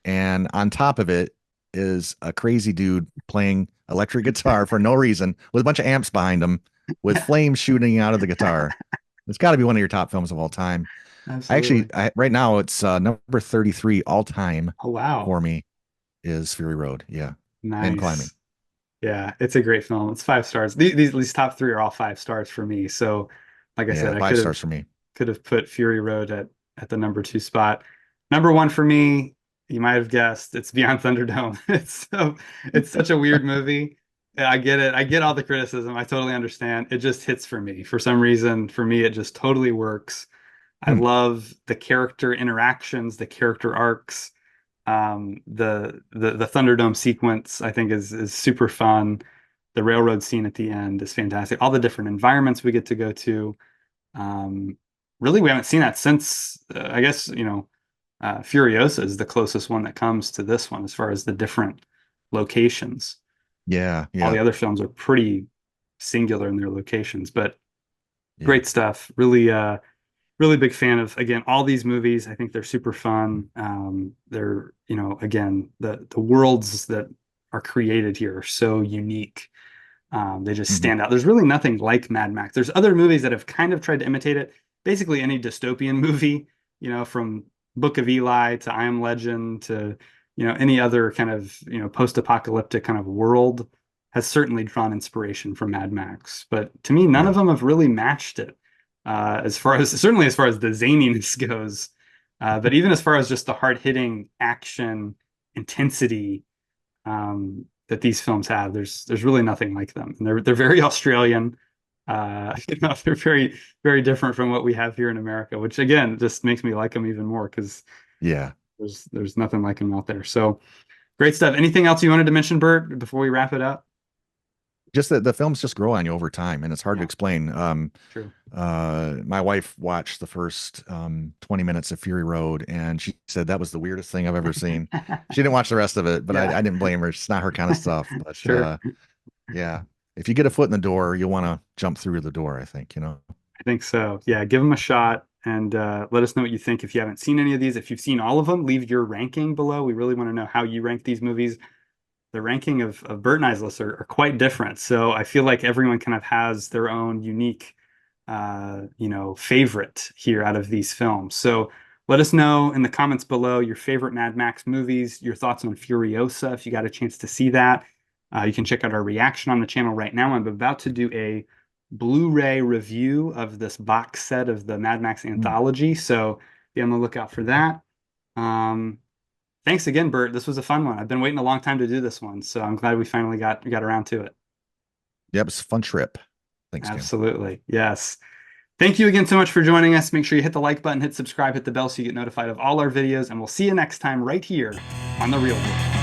Speaker 2: and on top of it is a crazy dude playing electric guitar for no reason with a bunch of amps behind him with flames shooting out of the guitar. It's got to be one of your top films of all time.
Speaker 1: Absolutely.
Speaker 2: Right now it's number 33 all time
Speaker 1: Oh, wow.
Speaker 2: for me is Fury Road. Yeah. And climbing.
Speaker 1: Nice. Yeah, it's a great film. It's 5 stars. These top three are all 5 stars for me. So, like I said,
Speaker 2: Yeah,
Speaker 1: I
Speaker 2: five stars for me.
Speaker 1: could have put Fury Road at the number 2 spot. Number 1 for me, you might have guessed, it's Beyond Thunderdome. It's such a weird movie. Yeah, I get it. I get all the criticism. I totally understand. It just hits for me. For some reason, for me, it just totally works. I
Speaker 2: Hmm.
Speaker 1: love the character interactions, the character arcs. The Thunderdome sequence I think is super fun. The railroad scene at the end is fantastic. All the different environments we get to go to. Um, Really, we haven't seen that since I guess Furiosa is the closest one that comes to this one as far as the different locations.
Speaker 2: Yeah,
Speaker 1: All the
Speaker 2: yeah,
Speaker 1: other films are pretty singular in their locations, but
Speaker 2: yeah.
Speaker 1: great stuff. Really big fan of again all these movies. I think they're super fun. They're again the worlds that are created here are so unique. They just
Speaker 2: Hmm.
Speaker 1: stand out. There's really nothing like Mad Max. There's other movies that have kind of tried to imitate it. Basically, any dystopian movie, from Book of Eli to I Am Legend to any other kind of post-apocalyptic kind of world has certainly drawn inspiration from Mad Max. But to me, none
Speaker 2: Yeah.
Speaker 1: of them have really matched it as far as certainly as far as the zaniness goes. But even as far as just the hard-hitting action intensity that these films have. There's really nothing like them, and they're very Australian. They're very different from what we have here in America, which again just makes me like them even more because
Speaker 2: Yeah.
Speaker 1: there's nothing like them out there. So great stuff. Anything else you wanted to mention, Bert, before we wrap it up?
Speaker 2: Just that the films just grow on you over time and it's hard to
Speaker 1: Yeah,
Speaker 2: explain.
Speaker 1: true.
Speaker 2: My wife watched the first 20 minutes of Fury Road and she said that was the weirdest thing I've ever seen. She didn't watch the rest of it, but
Speaker 1: Yeah,
Speaker 2: I didn't blame her. It's not her kind of stuff. But
Speaker 1: sure.
Speaker 2: yeah, if you get a foot in the door, you'll want to jump through the door, I think, you know.
Speaker 1: I think so. Yeah, give them a shot and let us know what you think. If you haven't seen any of these, if you've seen all of them, leave your ranking below. We really want to know how you rank these movies. The ranking of Bert and I's lists are quite different. So I feel like everyone kind of has their own unique, favorite here out of these films. So let us know in the comments below your favorite Mad Max movies, your thoughts on Furiosa, if you got a chance to see that. You can check out our reaction on the channel right now. I'm about to do a Blu-ray review of this box set of the Mad Max
Speaker 2: Mm.
Speaker 1: anthology. So be on the lookout for that. Um, Thanks again, Bert. This was a fun one. I've been waiting a long time to do this one, so I'm glad we finally got around to it.
Speaker 2: Yep, it's a fun trip. Thanks, Tim.
Speaker 1: Absolutely. Yes. Thank you again so much for joining us. Make sure you hit the like button, hit subscribe, hit the bell so you get notified of all our videos, and we'll see you next time right here on The Real World.